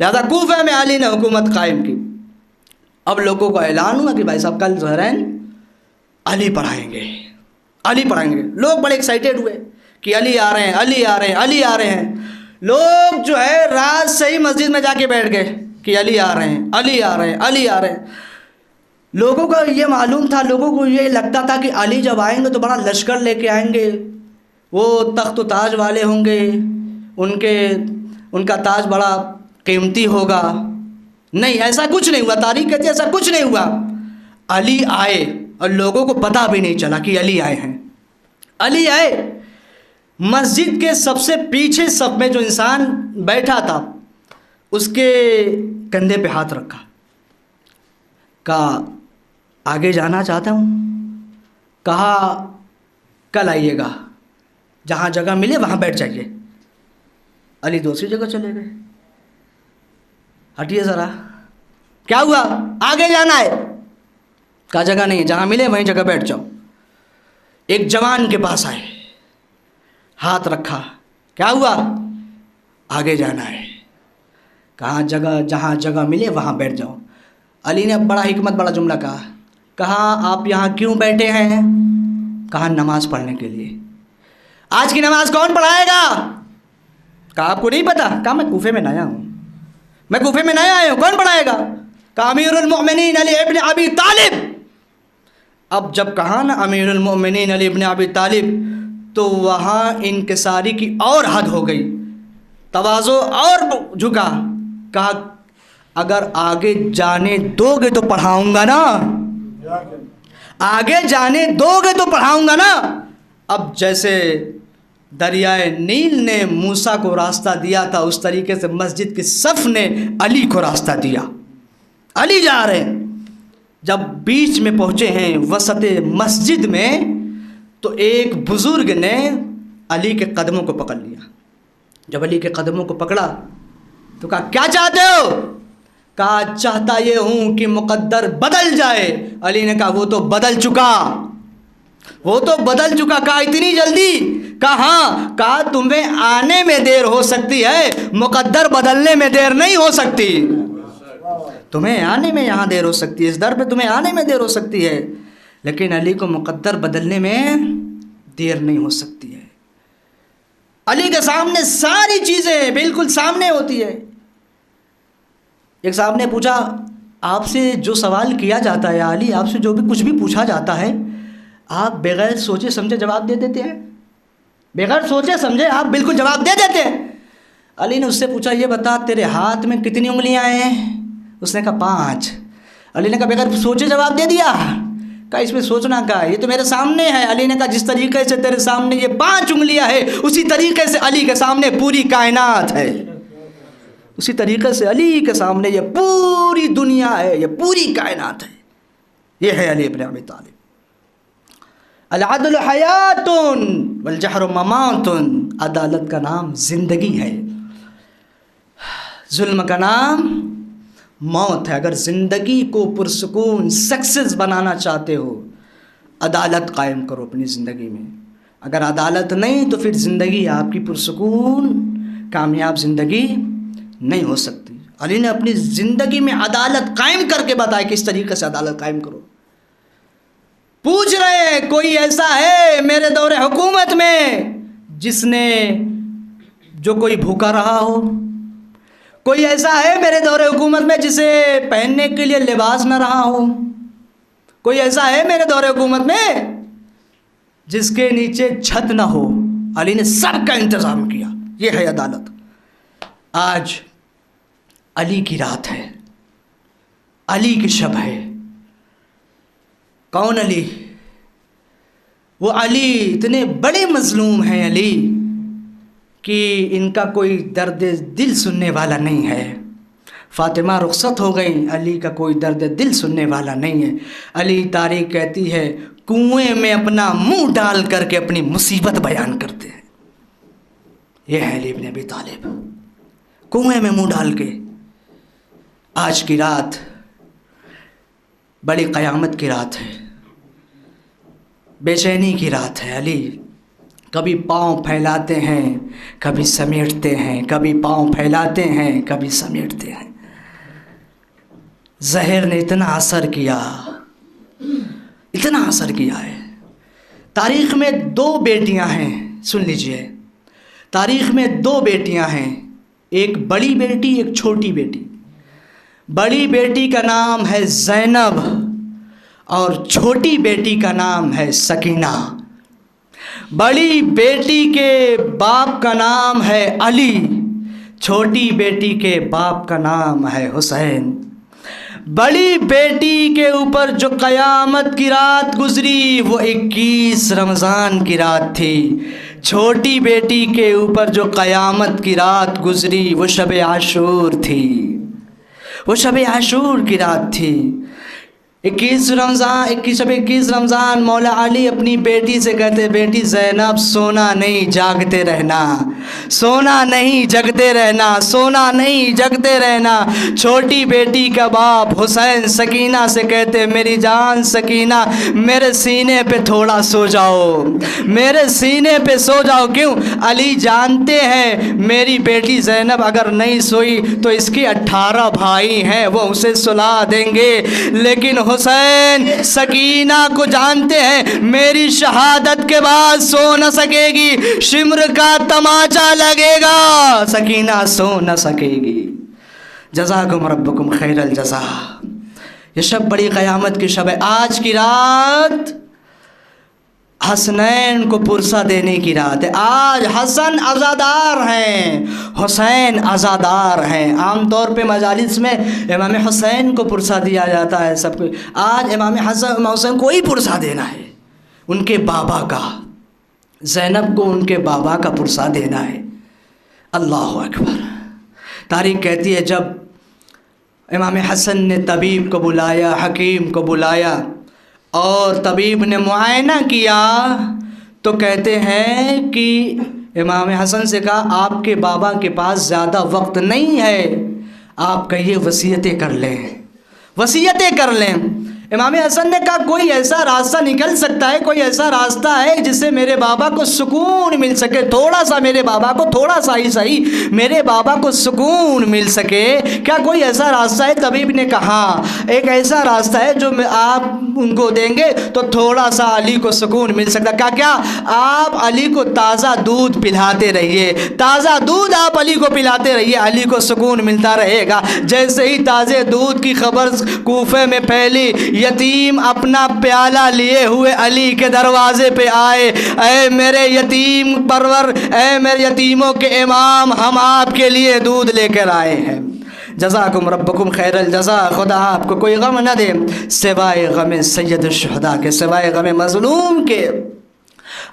لہذا کوفہ میں علی نے حکومت قائم کی. اب لوگوں کو اعلان ہوا کہ بھائی صاحب کل ظہرین علی پڑھائیں گے، علی پڑھائیں گے. لوگ بڑے ایکسائٹیڈ ہوئے کہ علی آ رہے ہیں، علی آ رہے ہیں، علی آ رہے ہیں. لوگ جو ہے رات سے ہی مسجد میں جا کے بیٹھ گئے کہ علی آ رہے ہیں، علی آ رہے ہیں، علی آ رہے ہیں. لوگوں کو یہ معلوم تھا، لوگوں کو یہ لگتا تھا کہ علی جب آئیں گے تو بڑا لشکر لے کے آئیں گے، وہ تخت و تاج والے ہوں گے، ان کا تاج بڑا قیمتی ہوگا. نہیں، ایسا کچھ نہیں ہوا. تاریخ کہتی ہے ایسا کچھ نہیں ہوا. علی آئے اور لوگوں کو پتہ بھی نہیں چلا کہ علی آئے ہیں. علی آئے، مسجد کے سب سے پیچھے صف میں جو انسان بیٹھا تھا اس کے کندھے پہ ہاتھ رکھا، کہا آگے جانا چاہتا ہوں. کہا کل آئیے گا، جہاں جگہ ملے وہاں بیٹھ جائیے. علی دوسری جگہ چلے گئے. ہٹیے ذرا، کیا ہوا؟ آگے جانا ہے. کہا جگہ نہیں ہے، جہاں ملے وہیں جگہ بیٹھ جاؤ. ایک جوان کے پاس آئے، ہاتھ رکھا. کیا ہوا؟ آگے جانا ہے. کہاں جہاں جگہ ملے وہاں بیٹھ جاؤ. علی نے بڑا حکمت بڑا جملہ کہا آپ یہاں کیوں بیٹھے ہیں؟ کہا نماز پڑھنے کے لیے. آج کی نماز کون پڑھائے گا؟ کہا آپ کو نہیں پتا؟ کہا میں کوفے میں نیا ہوں، میں کوفے میں نیا آیا ہوں، کون پڑھائے گا؟ کہا امیر المؤمنین علی ابن ابی طالب. اب جب کہا نا امیر المؤمنین علی ابن ابی طالب تو وہاں انکساری کی اور حد ہو گئی، تواضع اور جھکا. کہا اگر آگے جانے دو گے تو پڑھاؤں گا نا، آگے جانے دو گے تو پڑھاؤں گا نا. اب جیسے دریائے نیل نے موسیٰ کو راستہ دیا تھا اس طریقے سے مسجد کے صف نے علی کو راستہ دیا. علی جا رہے ہیں. جب بیچ میں پہنچے ہیں وسط مسجد میں تو ایک بزرگ نے علی کے قدموں کو پکڑ لیا. جب علی کے قدموں کو پکڑا تو کہا کیا چاہتے ہو؟ کہا چاہتا یہ ہوں کہ مقدر بدل جائے. علی نے کہا وہ تو بدل چکا، وہ تو بدل چکا. کہا اتنی جلدی؟ کہا ہاں. کہا تمہیں آنے میں دیر ہو سکتی ہے، مقدر بدلنے میں دیر نہیں ہو سکتی. تمہیں آنے میں یہاں دیر ہو سکتی ہے، اس در پہ تمہیں آنے میں دیر ہو سکتی ہے، لیکن علی کو مقدر بدلنے میں دیر نہیں ہو سکتی ہے. علی کے سامنے ساری چیزیں بالکل سامنے ہوتی ہے. ایک صاحب نے پوچھا آپ سے جو سوال کیا جاتا ہے علی، آپ سے جو بھی کچھ بھی پوچھا جاتا ہے آپ بغیر سوچے سمجھے جواب دے دیتے ہیں، بغیر سوچے سمجھے آپ بالکل جواب دے دیتے ہیں. علی نے اس سے پوچھا یہ بتا تیرے ہاتھ میں کتنی انگلیاں ہیں؟ اس نے کہا 5. علی نے کہا بغیر سوچے جواب دے دیا؟ کہا اس میں سوچنا کا، یہ تو میرے سامنے ہے. علی نے کہا جس طریقے سے تیرے سامنے یہ 5 انگلیاں ہیں اسی طریقے سے علی کے سامنے پوری کائنات ہے، اسی طریقے سے علی کے سامنے یہ پوری دنیا ہے، یہ پوری کائنات ہے. یہ ہے علی ابن ابی طالب. العدل حیات والجہر ممات. عدالت کا نام زندگی ہے، ظلم کا نام موت ہے. اگر زندگی کو پرسکون سکسیس بنانا چاہتے ہو عدالت قائم کرو اپنی زندگی میں. اگر عدالت نہیں تو پھر زندگی آپ کی پرسکون کامیاب زندگی نہیں ہو سکتی. علی نے اپنی زندگی میں عدالت قائم کر کے بتایا کس طریقے سے عدالت قائم کرو. پوچھ رہے ہیں کوئی ایسا ہے میرے دور حکومت میں جس نے جو کوئی بھوکا رہا ہو؟ کوئی ایسا ہے میرے دور حکومت میں جسے پہننے کے لیے لباس نہ رہا ہو؟ کوئی ایسا ہے میرے دور حکومت میں جس کے نیچے چھت نہ ہو؟ علی نے سب کا انتظام کیا. یہ ہے عدالت. آج علی کی رات ہے، علی کی شب ہے. کون علی؟ وہ علی اتنے بڑے مظلوم ہیں علی کہ ان کا کوئی درد دل سننے والا نہیں ہے. فاطمہ رخصت ہو گئیں، علی کا کوئی درد دل سننے والا نہیں ہے. علی تاریخ کہتی ہے کنویں میں اپنا منہ ڈال کر کے اپنی مصیبت بیان کرتے ہیں. یہ ہے علی ابن ابی طالب، کنویں میں منہ ڈال کے. آج کی رات بڑی قیامت کی رات ہے، بے چینی کی رات ہے. علی کبھی پاؤں پھیلاتے ہیں کبھی سمیٹتے ہیں، کبھی پاؤں پھیلاتے ہیں کبھی سمیٹتے ہیں۔ زہر نے اتنا اثر کیا، اتنا اثر کیا ہے۔ تاریخ میں 2 بیٹیاں ہیں، سن لیجئے، تاریخ میں 2 بیٹیاں ہیں، ایک بڑی بیٹی ایک چھوٹی بیٹی۔ بڑی بیٹی کا نام ہے زینب اور چھوٹی بیٹی کا نام ہے سکینہ۔ بڑی بیٹی کے باپ کا نام ہے علی، چھوٹی بیٹی کے باپ کا نام ہے حسین۔ بڑی بیٹی کے اوپر جو قیامت کی رات گزری وہ 21 رمضان کی رات تھی، چھوٹی بیٹی کے اوپر جو قیامت کی رات گزری وہ شب عاشور تھی، وہ شب عاشور کی رات تھی۔ 21 رمضان مولا علی اپنی بیٹی سے کہتے، بیٹی زینب سونا نہیں جاگتے رہنا، سونا نہیں جگتے رہنا، سونا نہیں جگتے رہنا۔ چھوٹی بیٹی کا باپ حسین سکینہ سے کہتے، میری جان سکینہ میرے سینے پہ تھوڑا سو جاؤ، میرے سینے پہ سو جاؤ۔ کیوں؟ علی جانتے ہیں میری بیٹی زینب اگر نہیں سوئی تو اس کے 18 بھائی ہیں، وہ اسے سلا دیں گے، لیکن حسین سکینہ کو جانتے ہیں میری شہادت کے بعد سو نہ سکے گی، شمر کا تماچا لگے گا، سکینہ سو نہ سکے گی۔ جزاکم ربکم خیر الجزا۔ یہ شب بڑی قیامت کی شب ہے۔ آج کی رات حسنین کو پرسہ دینے کی رات ہے۔ آج حسن عزادار ہیں، حسین عزادار ہیں۔ عام طور پہ مجالس میں امام حسین کو پرسہ دیا جاتا ہے سب کو، آج امام حسین کو ہی پرسہ دینا ہے، ان کے بابا کا، زینب کو ان کے بابا کا پرسہ دینا ہے۔ اللہ اکبر۔ تاریخ کہتی ہے جب امام حسن نے طبیب کو بلایا، حکیم کو بلایا اور طبیب نے معائنہ کیا تو کہتے ہیں کہ امام حسن سے کہا آپ کے بابا کے پاس زیادہ وقت نہیں ہے، آپ کہیے وصیتیں کر لیں، وصیتیں کر لیں۔ امام حسن نے کہا کوئی ایسا راستہ نکل سکتا ہے، کوئی ایسا راستہ ہے جس سے میرے بابا کو سکون مل سکے، تھوڑا سا میرے بابا کو، تھوڑا سا ہی صحیح میرے بابا کو سکون مل سکے، کیا کوئی ایسا راستہ ہے؟ طبیب نے کہا ایک ایسا راستہ ہے جو آپ ان کو دیں گے تو تھوڑا سا علی کو سکون مل سکتا ہے۔ کیا آپ علی کو تازہ دودھ پلاتے رہیے، تازہ دودھ آپ علی کو پلاتے رہیے، علی کو سکون ملتا رہے گا۔ جیسے ہی تازے دودھ کی خبر کوفے میں پھیلی، یتیم اپنا پیالہ لیے ہوئے علی کے دروازے پہ آئے، اے میرے یتیم پرور، اے میرے یتیموں کے امام، ہم آپ کے لیے دودھ لے کر آئے ہیں۔ جزاکم ربکم خیر الجزا۔ خدا آپ کو کوئی غم نہ دے سوائے غم سید الشہداء کے، سوائے غم مظلوم کے۔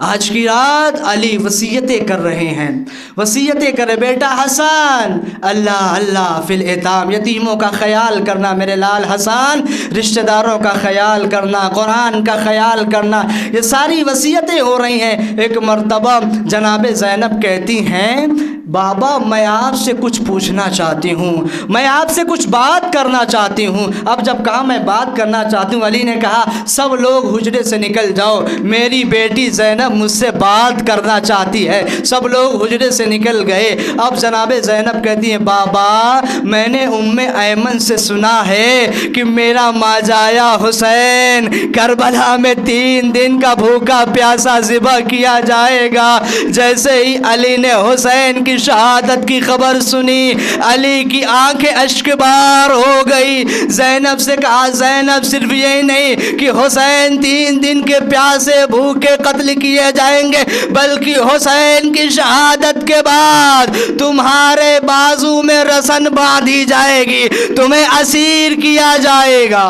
آج کی رات علی وصیتیں کر رہے ہیں، وصیتیں کرے، بیٹا حسن اللہ اللہ فی الایتام، یتیموں کا خیال کرنا، میرے لال حسن رشتہ داروں کا خیال کرنا، قرآن کا خیال کرنا، یہ ساری وصیتیں ہو رہی ہیں۔ ایک مرتبہ جناب زینب کہتی ہیں بابا میں آپ سے کچھ پوچھنا چاہتی ہوں، میں آپ سے کچھ بات کرنا چاہتی ہوں۔ اب جب کہا میں بات کرنا چاہتی ہوں، علی نے کہا سب لوگ حجرے سے نکل جاؤ، میری بیٹی زینب مجھ سے بات کرنا چاہتی ہے۔ سب لوگ حجرے سے نکل گئے۔ اب جناب زینب کہتی ہیں بابا میں نے ام ایمن سے سنا ہے کہ میرا ماجایا حسین کربلا میں 3 دن کا بھوکا پیاسا ذبح کیا جائے گا۔ جیسے ہی علی نے حسین کی شہادت کی خبر سنی، علی کی آنکھیں اشک بار ہو گئی۔ زینب سے کہا زینب صرف یہی نہیں کہ حسین 3 دن کے پیاسے بھوکے قتل کیے جائیں گے، بلکہ حسین کی شہادت کے بعد تمہارے بازو میں رسن باندھی جائے گی، تمہیں اسیر کیا جائے گا۔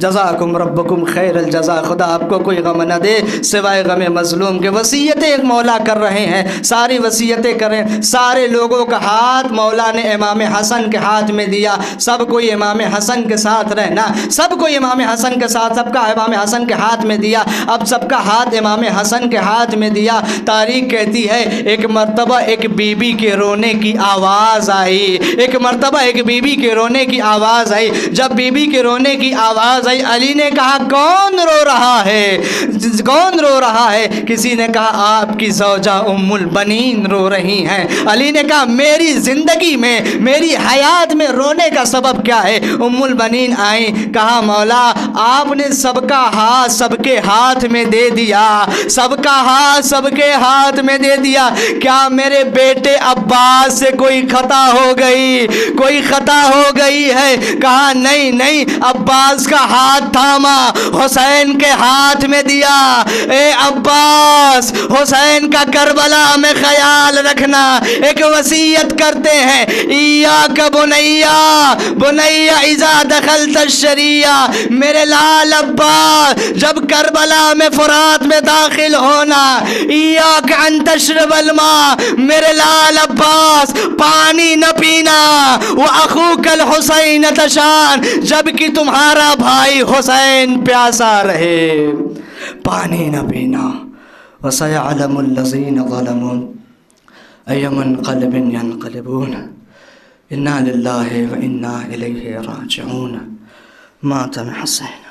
جزاکم ربکم خیر الجزا۔ خدا آپ کو کوئی غم نہ دے سوائے غم مظلوم کے۔ وصیتیں ایک مولا کر رہے ہیں، ساری وصیتیں کریں، سارے لوگوں کا ہاتھ مولا نے امام حسن کے ہاتھ میں دیا، سب کوئی امام حسن کے ساتھ رہنا، سب کوئی امام حسن کے ساتھ، سب کا امام حسن کے ہاتھ میں دیا۔ اب سب کا ہاتھ امام حسن کے ہاتھ میں دیا۔ تاریخ کہتی ہے ایک مرتبہ ایک بی بی کے رونے کی آواز آئی، ایک مرتبہ ایک بی بی کے رونے کی آواز آئی۔ جب بی بی کے رونے کی آواز فضائی علی نے کہا کون رو رہا ہے، کون رو رہا ہے؟ کسی نے کہا آپ کی زوجہ ام البنین رو رہی ہیں۔ علی نے کہا میری زندگی میں، میری حیات میں رونے کا سبب کیا ہے؟ ام البنین آئیں، کہا مولا آپ نے سب کا ہاتھ سب کے ہاتھ میں دے دیا، سب کا ہاتھ سب کے ہاتھ میں دے دیا، کیا میرے بیٹے عباس سے کوئی خطا ہو گئی، کوئی خطا ہو گئی ہے؟ کہا نہیں نہیں، عباس کا ہاتھ تھاما، حسین کے ہاتھ میں دیا، اے عباس حسین کا کربلا میں خیال رکھنا۔ ایک وصیت کرتے ہیں، ایاک بنیا بنیا اذا دخلت الشریعہ، میرے لال عباس جب کربلا میں فرات میں داخل ہونا، ایاک ان تشرب الماء، میرے لال عباس پانی نہ پینا، وَأَخُوكَ الْحُسَيْنَ تَشَانْ، جبکہ تمہارا بھائی حسین پیاسا رہے، پانی نہ پینا۔ وَسَيَعْلَمُ الَّذِينَ ظَلَمُوا أَيَّ مُنْقَلِبٍ يَنْقَلِبُونَ إِنَّا لِلَّهِ وَإِنَّا إِلَيْهِ رَاجِعُونَ۔ ماتم حسین۔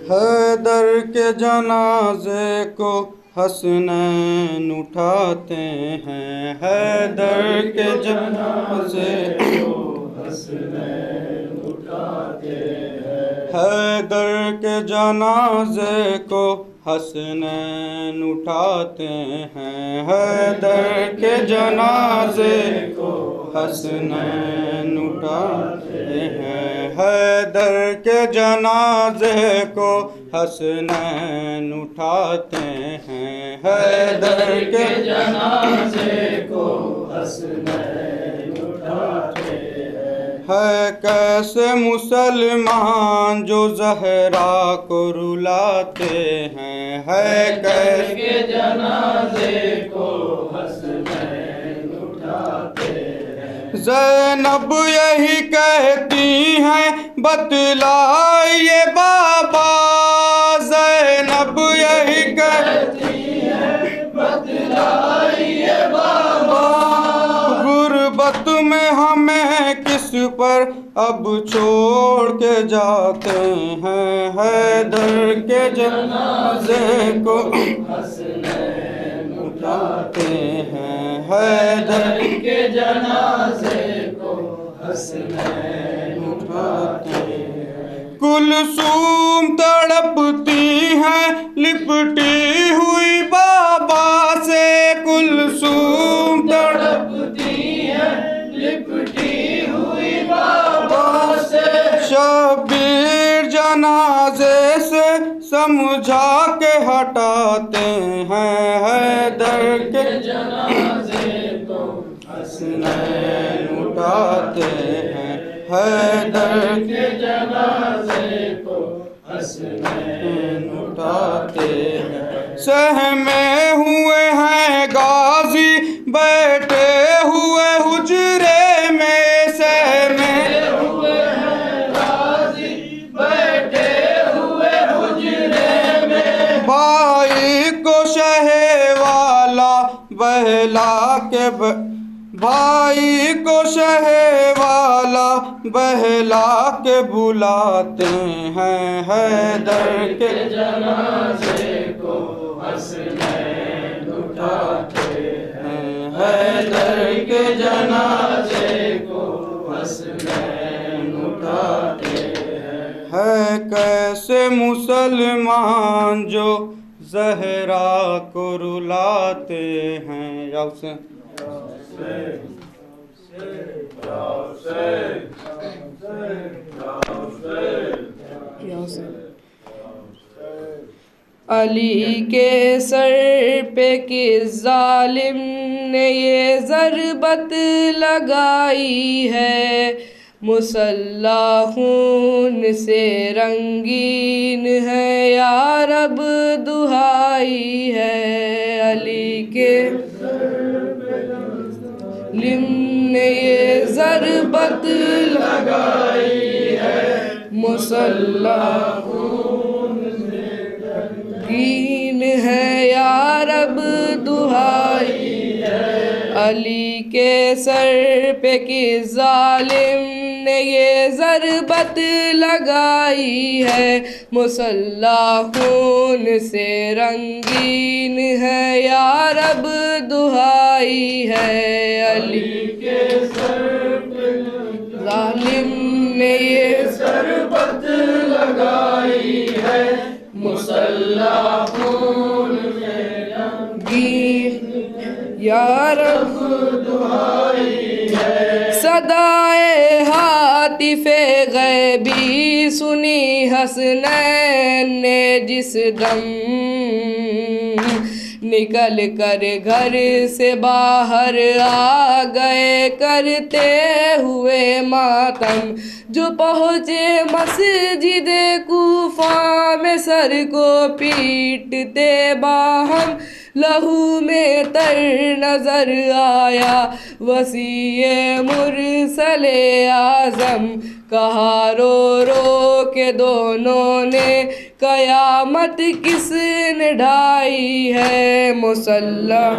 حیدر کے جنازے کو حسنین اٹھاتے ہیں، حیدر کے جنازے کو حسنین اٹھاتے ہیں، حیدر کے جنازے کو حسنین اٹھاتے ہیں، حیدر کے جنازے کو حسنین اٹھاتے ہیں، حیدر کے جنازے کو حسنین اٹھاتے ہیں، حیدر کے جنازے کو حسنین اٹھاتے ہیں۔ ہے کیسے مسلمان جو زہرا کو رلاتے ہیں، ہے کیسے جنازے کو حسنین اٹھاتے ہیں۔ زینب یہی کہتی ہیں بتلائیے بابا، زینب یہی کہتی ہیں بتلائیے بابا، غربت میں ہمیں کس پر اب چھوڑ کے جاتے ہیں، حیدر کے جنازے کو حسنین اٹھاتے ہیں، حیدر کے جنازے کو حسنین اٹھاتے ہیں۔ کلثوم تڑپتی ہیں لپٹی ہوئی بابا سے، کلثوم تڑپتی ہیں لپٹی ہوئی بابا سے، شبیر جنازے سے سمجھا کے ہٹاتے ہیں، حیدر کے جنازے کو حسنین اٹھاتے ہیں، حیدر کے جنازے کو حسنین اٹھاتے ہیں۔ سہمے ہوئے ہیں غازی بیٹھے ہوئے حجرے میں، سہمے ہوئے ہیں غازی بیٹھے ہوئے حجرے میں، بھائی کو شہ والا بہلا کے بھائی کو شہ والا بہلا کے بلاتے ہیں، حیدر کے جنازے کو حسنین اٹھاتے ہیں، حیدر کے جنازے کو حسنین اٹھاتے ہیں۔ ہے کیسے مسلمان جو زہرا کو رلاتے ہیں، یا اسے علی کے سر پہ کس ظالم نے یہ ضربت لگائی ہے، مسلح خون سے رنگین ہے یا رب دہائی ہے، علی کے ظالم نے یہ ضربت لگائی ہے، مسلح دین ہے یا رب دہائی ہے، علی کے سر پہ کس ظالم نے یہ ضربت لگائی ہے، مسلح خون سے رنگین ہے یا رب دہائی ہے، علی کے سر پہ ظالم نے یہ ضربت لگائی ہے، مسلح خون میں رنگین یا رب دہائی ہے، صدائے ہاتف غیبی سنی حسنین نے جس دم، نکل کر گھر سے باہر آ گئے کرتے ہوئے ماتم، جو پہنچے مسجد کوفہ میں سر کو پیٹتے باہم، لہو میں تر نظر آیا وسیع مرسل اعظم، کہا رو رو کے دونوں نے قیامت کس نے ڈھائی ہے، مسلح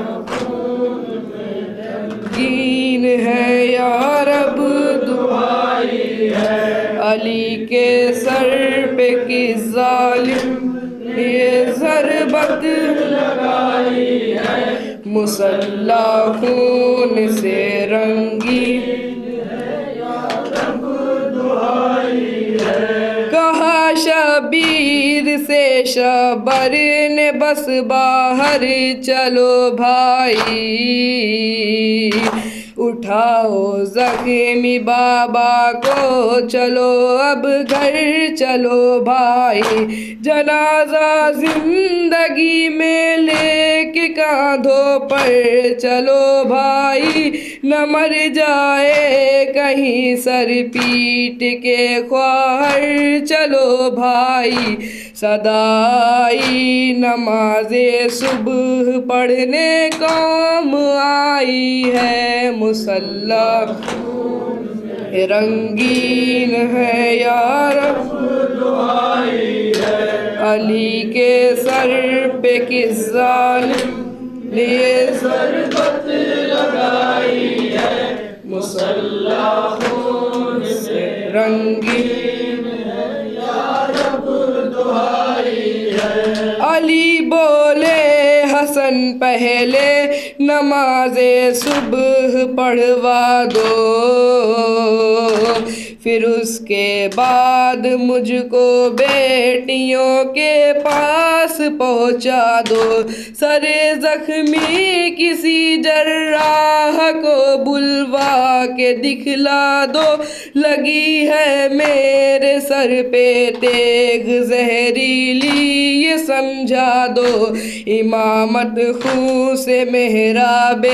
دین ہے یا رب دہائی ہے، علی کے سر پہ کس ظالم نے یہ ضربت لگائی ہے، مسلح خون سے رنگین ہے یا رب دہائی ہے، کہا شبیر سے شبر نے بس باہر چلو بھائی، اٹھاؤ زخمی بابا کو چلو اب گھر چلو بھائی، جنازہ زندگی میں لے کے کاندھوں پر چلو بھائی، نہ مر جائے کہیں سر پیٹ کے خواہر چلو بھائی، صدائی نماز صبح پڑھنے کام آئی ہے، مسلح رنگین ہے یا رب دہائی ہے، علی کے سر پہ کس ظالم نے یہ ضربت لگائی ہے، مسلح خون سے رنگین ہے یا رب دہائی ہے، علی بولے حسن پہلے نماز صبح پڑھوا دو، پھر اس کے بعد مجھ کو بیٹیوں کے پاس پہنچا دو، سر زخمی کسی جراح کو بلوا کے دکھلا دو، لگی ہے میرے سر پہ تیغ زہریلی یہ سمجھا دو، امامت خون سے محراب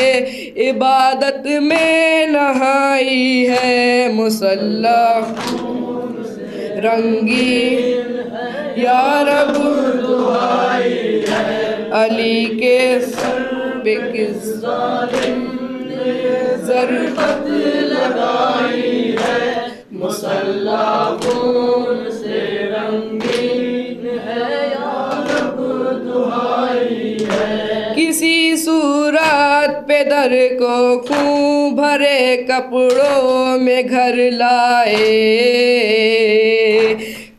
عبادت میں نہائی ہے، مسلح رنگین یا رب دہائی ہے، علی کے سر پہ کس ظالم نے ضربت لگائی ہے، مسلح خون سے رنگین ہے یا رب دہائی ہے، کسی صورت پہ در کو خون بھرے کپڑوں میں گھر لائے،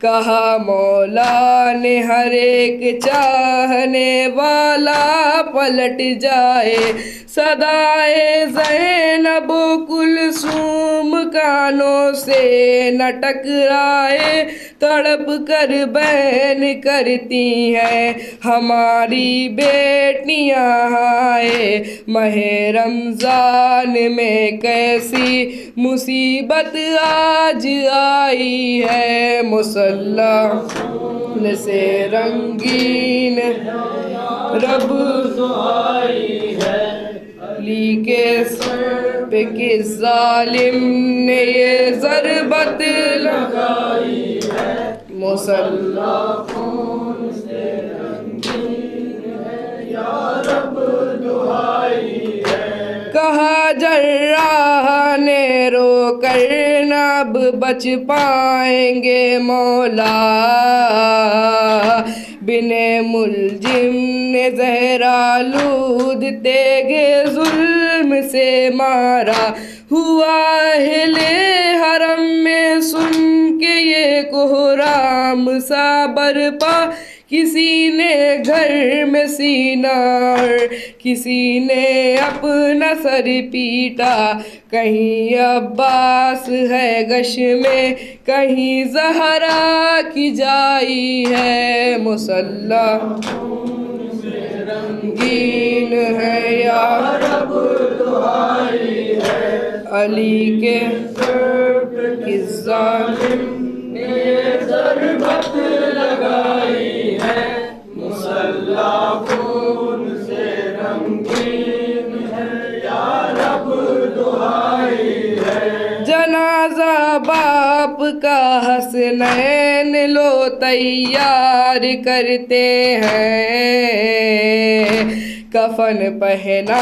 کہا مولا نے ہر ایک چاہنے والا پلٹ جائے، صدائے زینب و کلثوم کانوں سے نہ ٹکرائے، تڑپ کر بین کرتی ہیں ہماری بیٹیاں، آئے ماہ رمضان میں کیسی مصیبت آج آئی ہے، مسلح مسلح سے رنگین رب علی کے سر پہ کس ظالم نے یہ ضربت لگائی ہے مسلح خون سے رنگین ہے یا رب دہائی ہے کہا جراح نے رو کر نہ اب بچ پائیں گے مولا بن ملجم نے زہرآلود تیغ ظلم سے مارا ہوا اہل حرم میں سن کے یہ کوہرام سا برپا کسی نے گھر میں سینہ اور کسی نے اپنا سر پیٹا کہیں عباس ہے گش میں کہیں زہرا کی جائی ہے مسلح رنگین ہے یا رب دہائی ہے علی کے کس ظالم نے ضربت لگائی ہے مسلح خون سے رنگین ہے یا رب دہائی ہے جنازہ باپ کا حسنین لو تیار کرتے ہیں کفن پہنا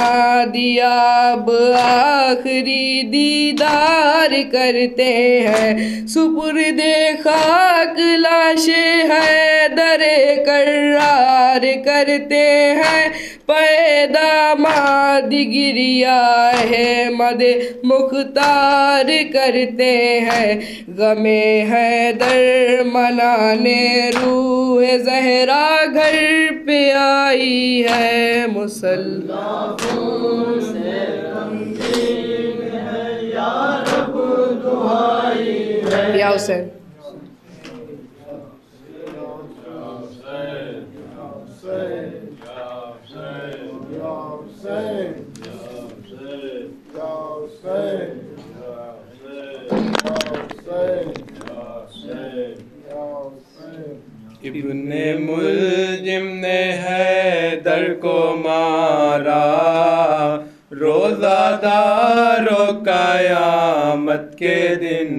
دیا اب آخری دیدار کرتے ہیں سپرد خاک لاش حیدر کرار کرتے ہیں پیداماد گریا احمد مختار کرتے ہیں غم حیدر منانے روح زہرا گھر پہ آئی ہے مسلح خون سے رنگین ہے یا رب دہائی ہے یا حسین ابن ملجم نے حیدر کو مارا روزہ دار و قیامت کے دن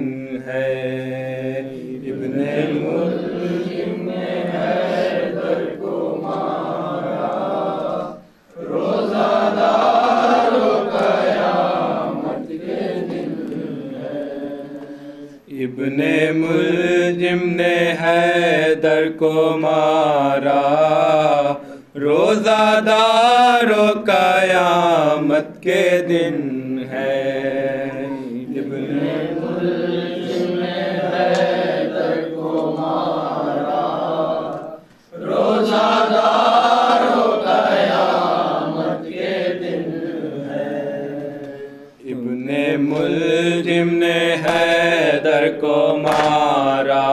ہے ابن ملجم نے حیدر کو مارا روزہ دار و قیامت کے دن ہے ابن ملجم نے حیدر کو مارا روزہ دار و قیامت کے دن ہے ابن ملجم نے حیدر کو مارا روزہ دار و قیامت کے دن ہے ابن ملجم نے حیدر کو مارا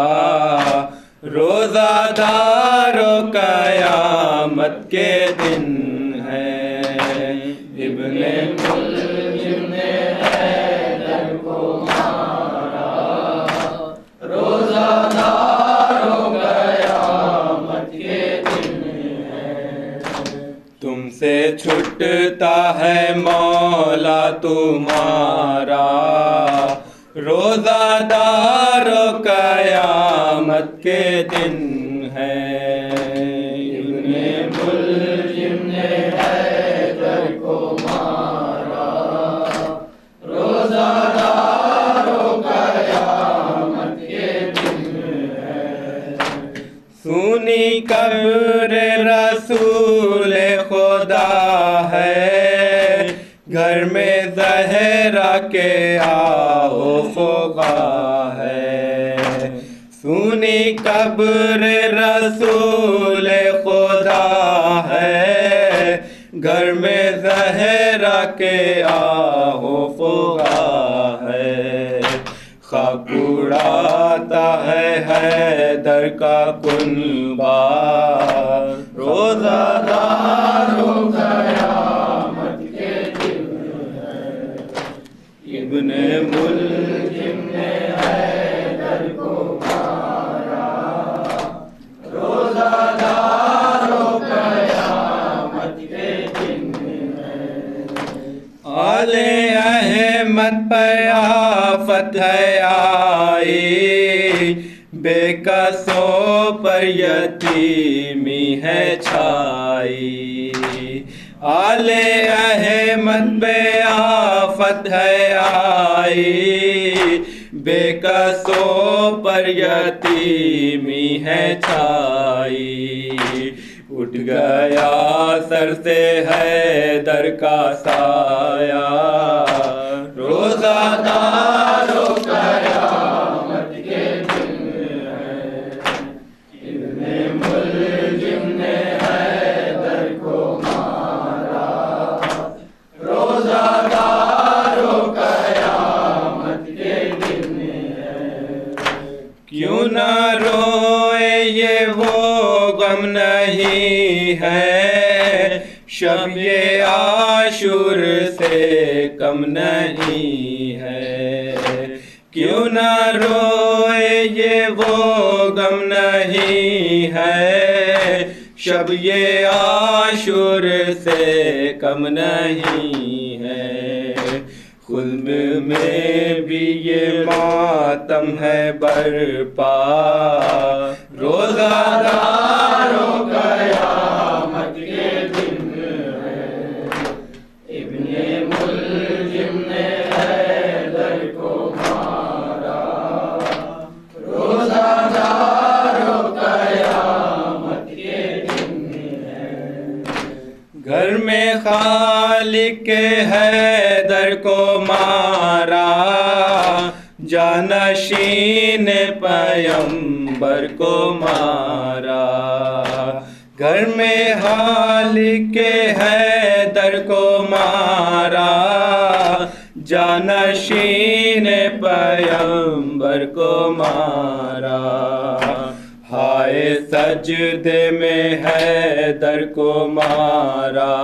روزہ دار و قیامت کے دن ہے ابن ملجم نے حیدر کو مارا روزہ دار و قیامت کے دن ہے تم سے چھٹتا ہے مولا تمہارا روزہ دار و قیامت کے دن ہے ابن ملجم نے حیدر کو مارا روزہ دار و قیامت کے دن ہے سونی قبر رسول خدا ہے گھر میں زہرا کے آؤ فغا ہے سونی قبر رسول خدا ہے گھر میں زہرا کے آؤ فغا ہے خاک اڑاتا ہے حیدر کا کنبہ روزہ دار و قیامت کے دن ہے ابن ملجم نے حیدر کو مارا آل احمد پر آفت ہے آئی، بے کسوں پر یتیمی ہے چھائی، آل احمد پہ آفت ہے آئی، بے کسوں پر یتیمی ہے چھائی، اٹھ گیا سر سے حیدر کا سایہ، روزہ داروں قیامت کے دن ہے، ابن ملجم نے حیدر کو مارا، روزہ داروں قیامت کے دن ہے، کیوں نہ روئے یہ وہ غم نہیں ہے، شب یہ عاشور سے کم نہیں ہے، کیوں نہ روئے یہ وہ غم نہیں ہے، شب یہ عاشور سے کم نہیں ہے، خلد میں بھی یہ ماتم ہے برپا، روزہ داروں قیامت کے دن ہے، ابن ملجم نے حیدر کو مارا، روزہ داروں قیامت کے دن ہے، گھر میں خالق کے حیدر کو مارا، جانشین پیمبر کو مارا، گھر میں خالق کے حیدر کو مارا، جانشین پیمبر کو مارا، ہائے سجدے میں حیدر کو مارا،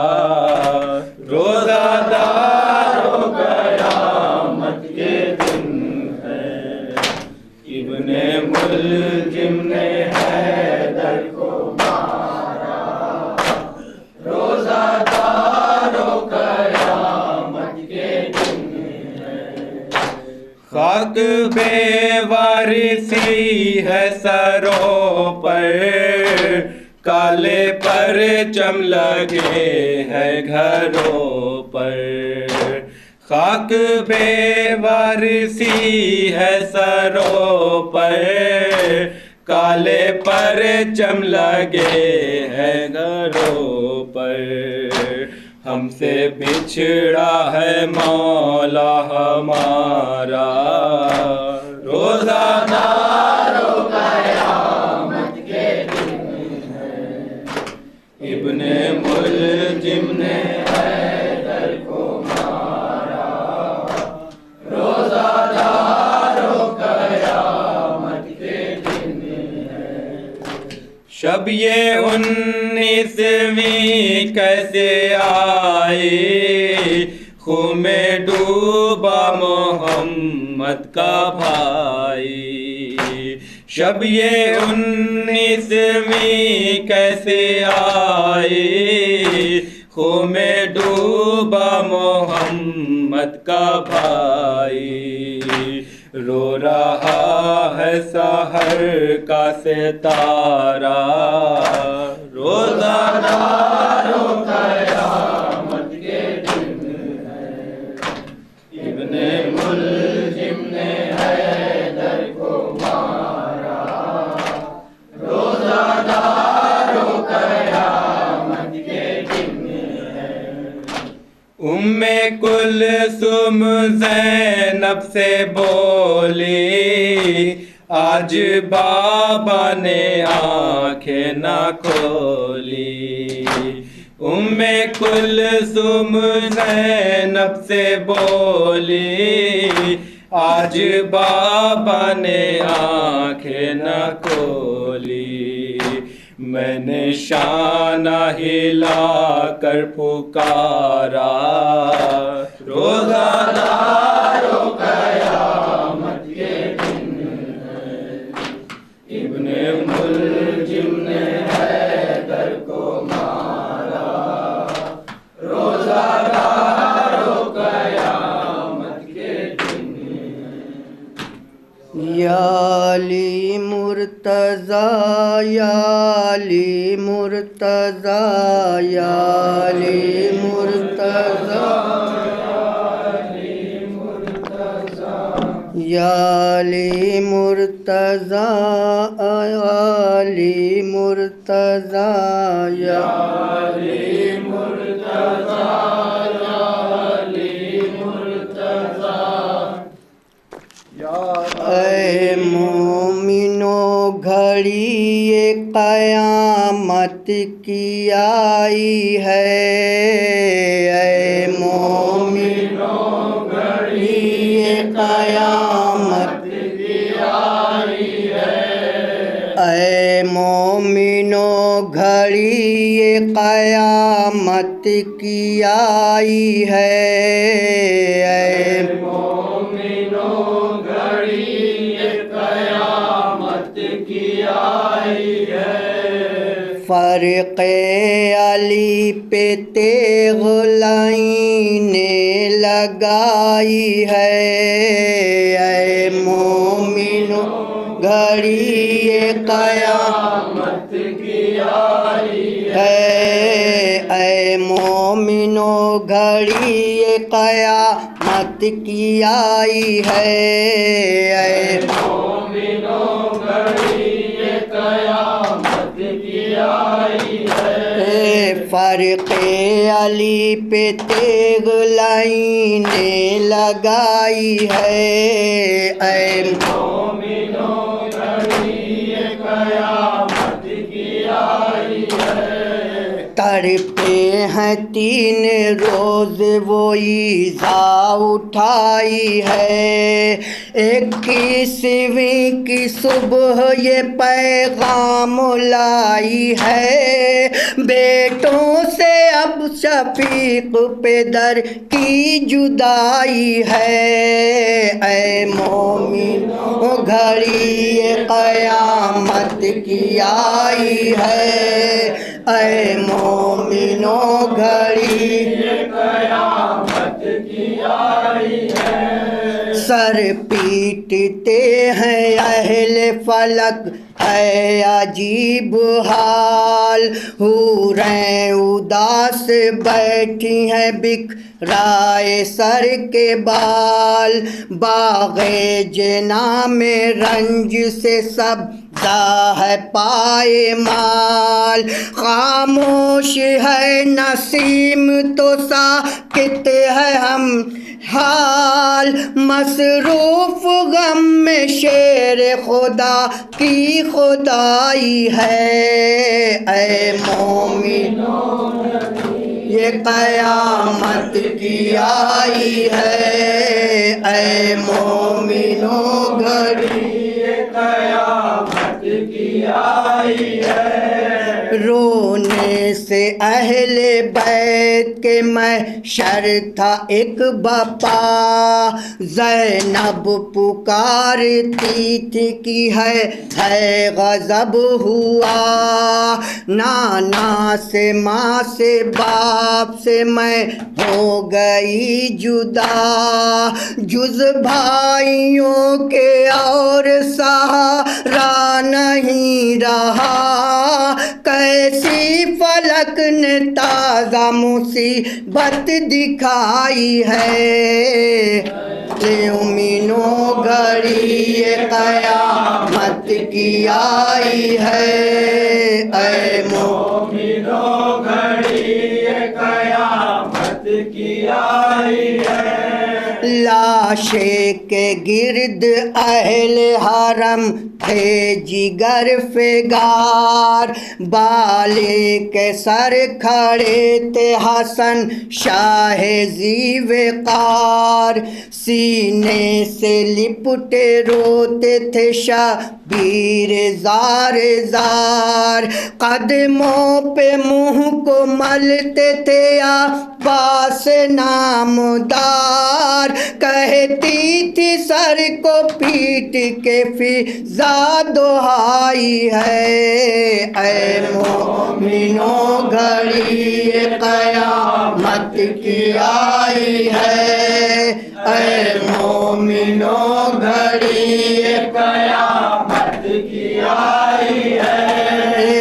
روزہ داروں قیامت کے دن ہے، ابن ملجم نے حیدر کو مارا، روزہ داروں قیامت کے دن ہے، خاک بے وارثی ہے سروں پر، کالے پرچم لگے ہیں گھروں پر، خاک بے وارثی ہے سروں پر، کالے پرچم لگے ہیں گھروں پر، ہم سے بچھڑا ہے مولا ہمارا، روزہ داروں قیامت کے دن ہے، ابن ملجم نے حیدر کو مارا، روزہ داروں قیامت کے دن ہے، شب یہ 19ویں کیسے آئی، خون میں ڈوبا محمد کا بھائی، شب یہ 19ویں کیسے آئی، خون میں ڈوبا محمد کا بھائی، رو رہا ہے سحر کا ستارہ، روزہ داروں قیامت کے دن ہے، ابن ملجم نے حیدر کو مارا، روزہ داروں قیامت کے دن ہے، کلثوم زینب سے بولی، آج بابا نے آنکھیں نہ کھولی، کلثوم زینب سے بولی، آج بابا نے آنکھیں نہ کھولی، میں نے شانہ ہلا کر پکارا، روزہ داروں قیامت کے دن ہے، ابن ملجم نے حیدر کو مارا، روزہ داروں قیامت یا علی مرتضی یا علی مرتضی علی مرتضی یا علی مرتضی اے مومنو گھڑی یہ قیامت کی آئی ہے اے مومنو گھڑی یہ قیامت کی آئی ہے اے مومنو گھڑی یہ قیامت کی آئی ہے اے فرق علی پہ تیغ لائنیں لگائی ہے اے مومنو گھڑی یہ قیامت کی آئی ہے اے مومنو گھڑی یہ قیامت کی آئی ہے اے مومنو گھڑی یہ قیامت کی آئی ہے فرق علی پہ تیغ لائنیں لگائی ہے اے مومنو گھڑی یہ قیامت کی آئی ہے تڑپے ہیں 3 روز وہ ایذا اٹھائی ہے 21ویں کی صبح یہ پیغام لائی ہے بیٹوں سے اب شفیق پہ در کی جدائی ہے اے مومنو گھڑی یہ قیامت کی آئی ہے اے مومنو گھڑی یہ قیامت کی آئی ہے سر پیٹتے ہیں اہل فلک ہے عجیب حال حوریں اداس بیٹھی ہیں بکھرائے سر کے بال باغ جنا میں رنج سے سب ہے پائے مال خاموش ہے نسیم تو ساکت ہے ہم حال مصروف غم میں شیر خدا کی خدائی ہے اے مومنو یہ قیامت کی آئی ہے اے مومنو گھڑی یہ قیامت کی آئی ہے رونے سے اہل بیت کے محشر تھا ایک بپا زینب پکارتی تھی کہ ہے غضب ہوا نانا سے ماں سے باپ سے میں ہو گئی جدا جز بھائیوں کے اور سہارا نہیں رہا کیسی فلک نے تازہ مصیبت دکھائی ہے مومنو گھڑی یہ قیامت کی آئی ہے اے مومنو گھڑی یہ قیامت کی آئی ہے لاشے کے گرد اہل حرم تھے جگر فگار بالے کے سر کھڑے تھے حسن شاہ ذی وقار سینے سے لپٹے روتے تھے شبیر زار زار قدموں پہ منہ کو ملتے تھے عباس نامدار کہتی تھی سر کو پیٹ کے فضا دہائی ہے اے مومنو گھڑی یہ قیامت کی آئی ہے اے مومنو گھڑی یہ قیامت کی آئی ہے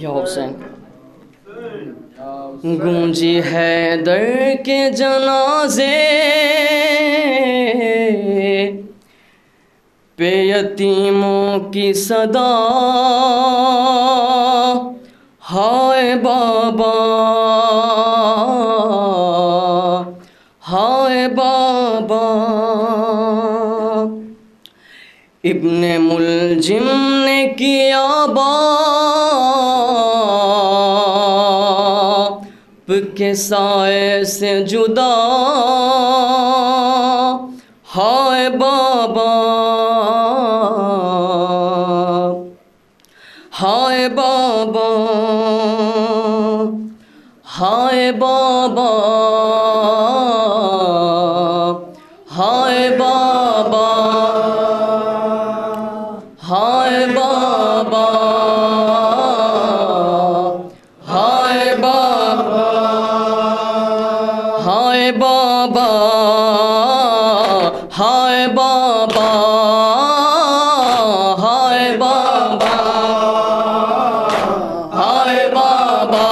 یا حسین گونجی حیدر کے جنازے پہ یتیموں کی صدا ہائے بابا ہائے بابا ابن ملجم نے کیا باپ کے سائے سے جدا ہائے بابا ہائے بابا ہائے بابا ہائے بابا ہائے بابا ہائے بابا ہائے بابا ہائے بابا ہائے بابا ہائے بابا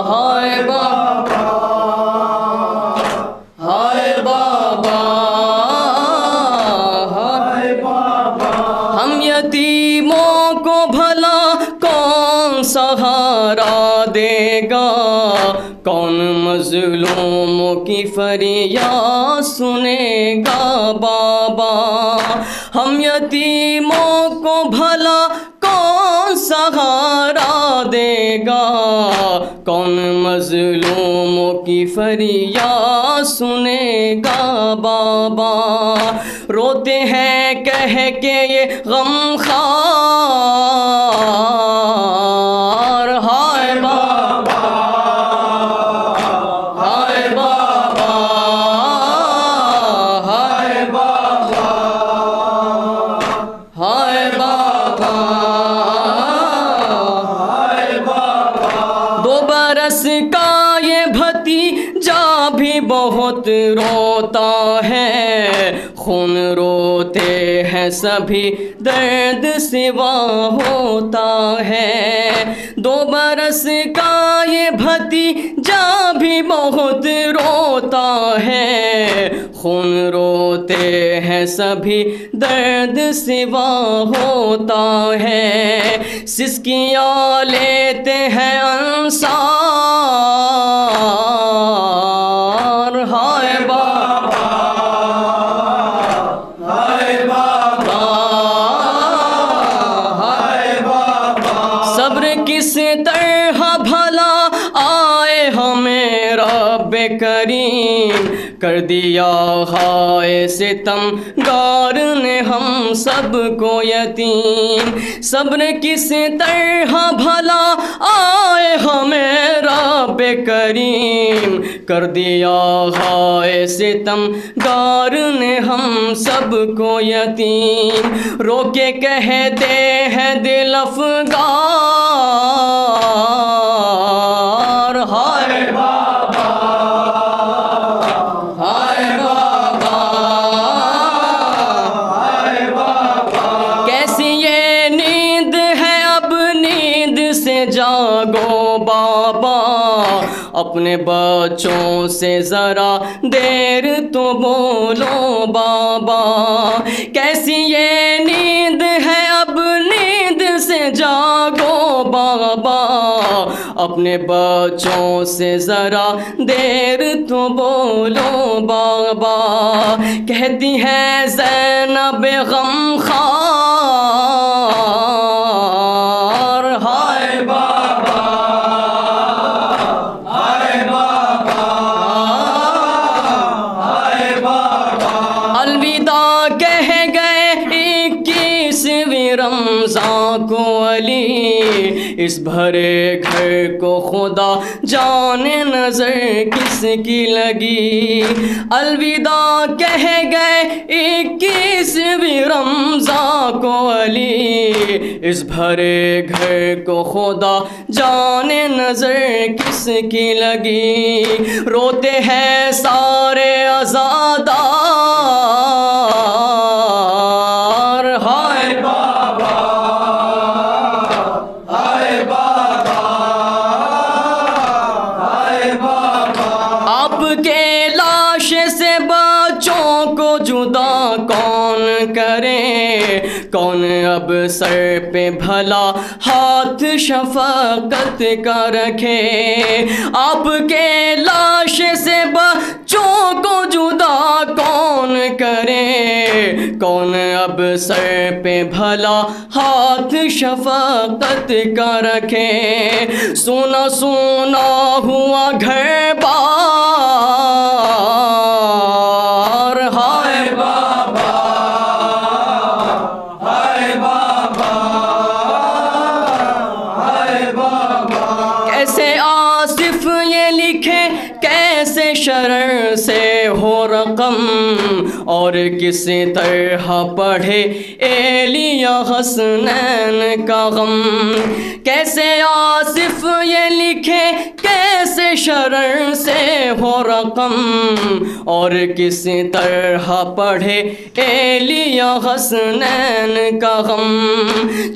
ہائے بابا ہائے بابا ہائے بابا ہم یتیموں کو بھلا کون سہارا دے گا کون مظلوموں کی فریاد سنے گا بابا ہم یتیموں کو بھلا کون سہارا دے گا کون مظلوموں کی فریاد سنے گا بابا روتے ہیں کہہ کے یہ غمخوار ہائے بابا ہائے بابا ہائے بابا ہائے بابا ہائے بابا 2 برس کا یہ بھتیجا بھی بہت روتا ہے خون روتے ہیں سبھی درد سوا ہوتا ہے 2 برس کا یہ بھتیجا بھی بہت روتا ہے، خون روتے ہیں سبھی درد سوا ہوتا ہے، سسکیاں لیتے ہیں انصار، ہائے بابا ہائے بابا ہائے بابا، صبر کس طرح بھلا آئے ہمیں رب کریم، کر دیا ہائے ستم گار نے ہم سب کو یتیم، صبر کس طرح بھلا آئے ہمیں رب کریم، کر دیا ہائے ستم گار نے ہم سب کو یتیم، رو کے کہتے ہیں دل افگار، ہائے بابا ہائے بابا ہائے بابا، کیسی یہ نیند ہے اب نیند سے جاگو بابا، اپنے بچوں سے ذرا دیر تو بولو بابا، کیسی یہ نیند ہے اب نیند سے جاگو بابا، اپنے بچوں سے ذرا دیر تو بولو بابا، کہتی ہے زینب غم خار، ہائے بابا ہائے بابا ہائے بابا، الوداع کہہ گئے 21ویں رمضان کو علی، اس بھرے گھر کو خدا جانے نظر کس کی لگی، الوداع کہہ گئے 21ویں رمضان کو علی، اس بھرے گھر کو خدا جانے نظر کس کی لگی، روتے ہیں سارے عزادار، ہائے بابا ہائے بابا ہائے بابا، آپ کے لاش سے بچوں کو جدا کون کرے، کون اب سر پہ بھلا ہاتھ شفقت کا رکھے، آپ کے لاش سے بچوں کو جدا کون کرے، کون اب سر پہ بھلا ہاتھ شفقت کا رکھے، سونا سونا ہوا گھر بار، ہائے بابا ہائے بابا ہائے بابا، کیسے آصف یہ لکھے کیسے شرر سے ہو رقم، اور کس طرح پڑھے ایلیا حسنین کا غم، کیسے آصف یہ لکھے کیسے شرر سے ہو رقم، اور کس طرح پڑھے ایلیا حسنین کا غم،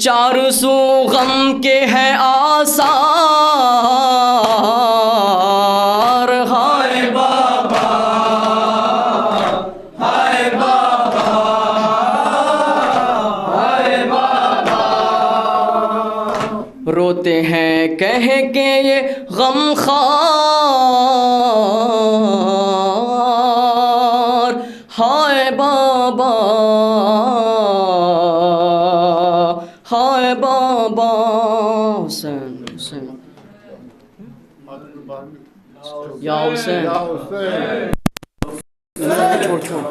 چار سو غم کے ہے آثار، ہائے بابا ہائے بابا ہائے بابا، روتے ہیں کہہ کے یہ غم خوار، ہائے بابا ہائے بابا، حسین حسین یا حسین، چھوڑ چھوڑ،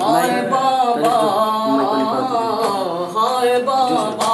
ہائے بابا ہائے بابا،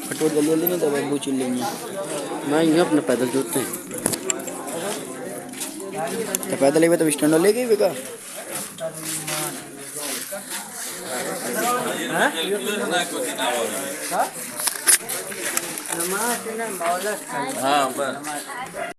کٹوٹ جلدی جلدی نہیں تو بو چل لیں گے. میں یہاں اپنا پیدل جوتتے ہیں تو پیدل ہی تو اسٹینڈ لے گئی بیکا. ہاں بس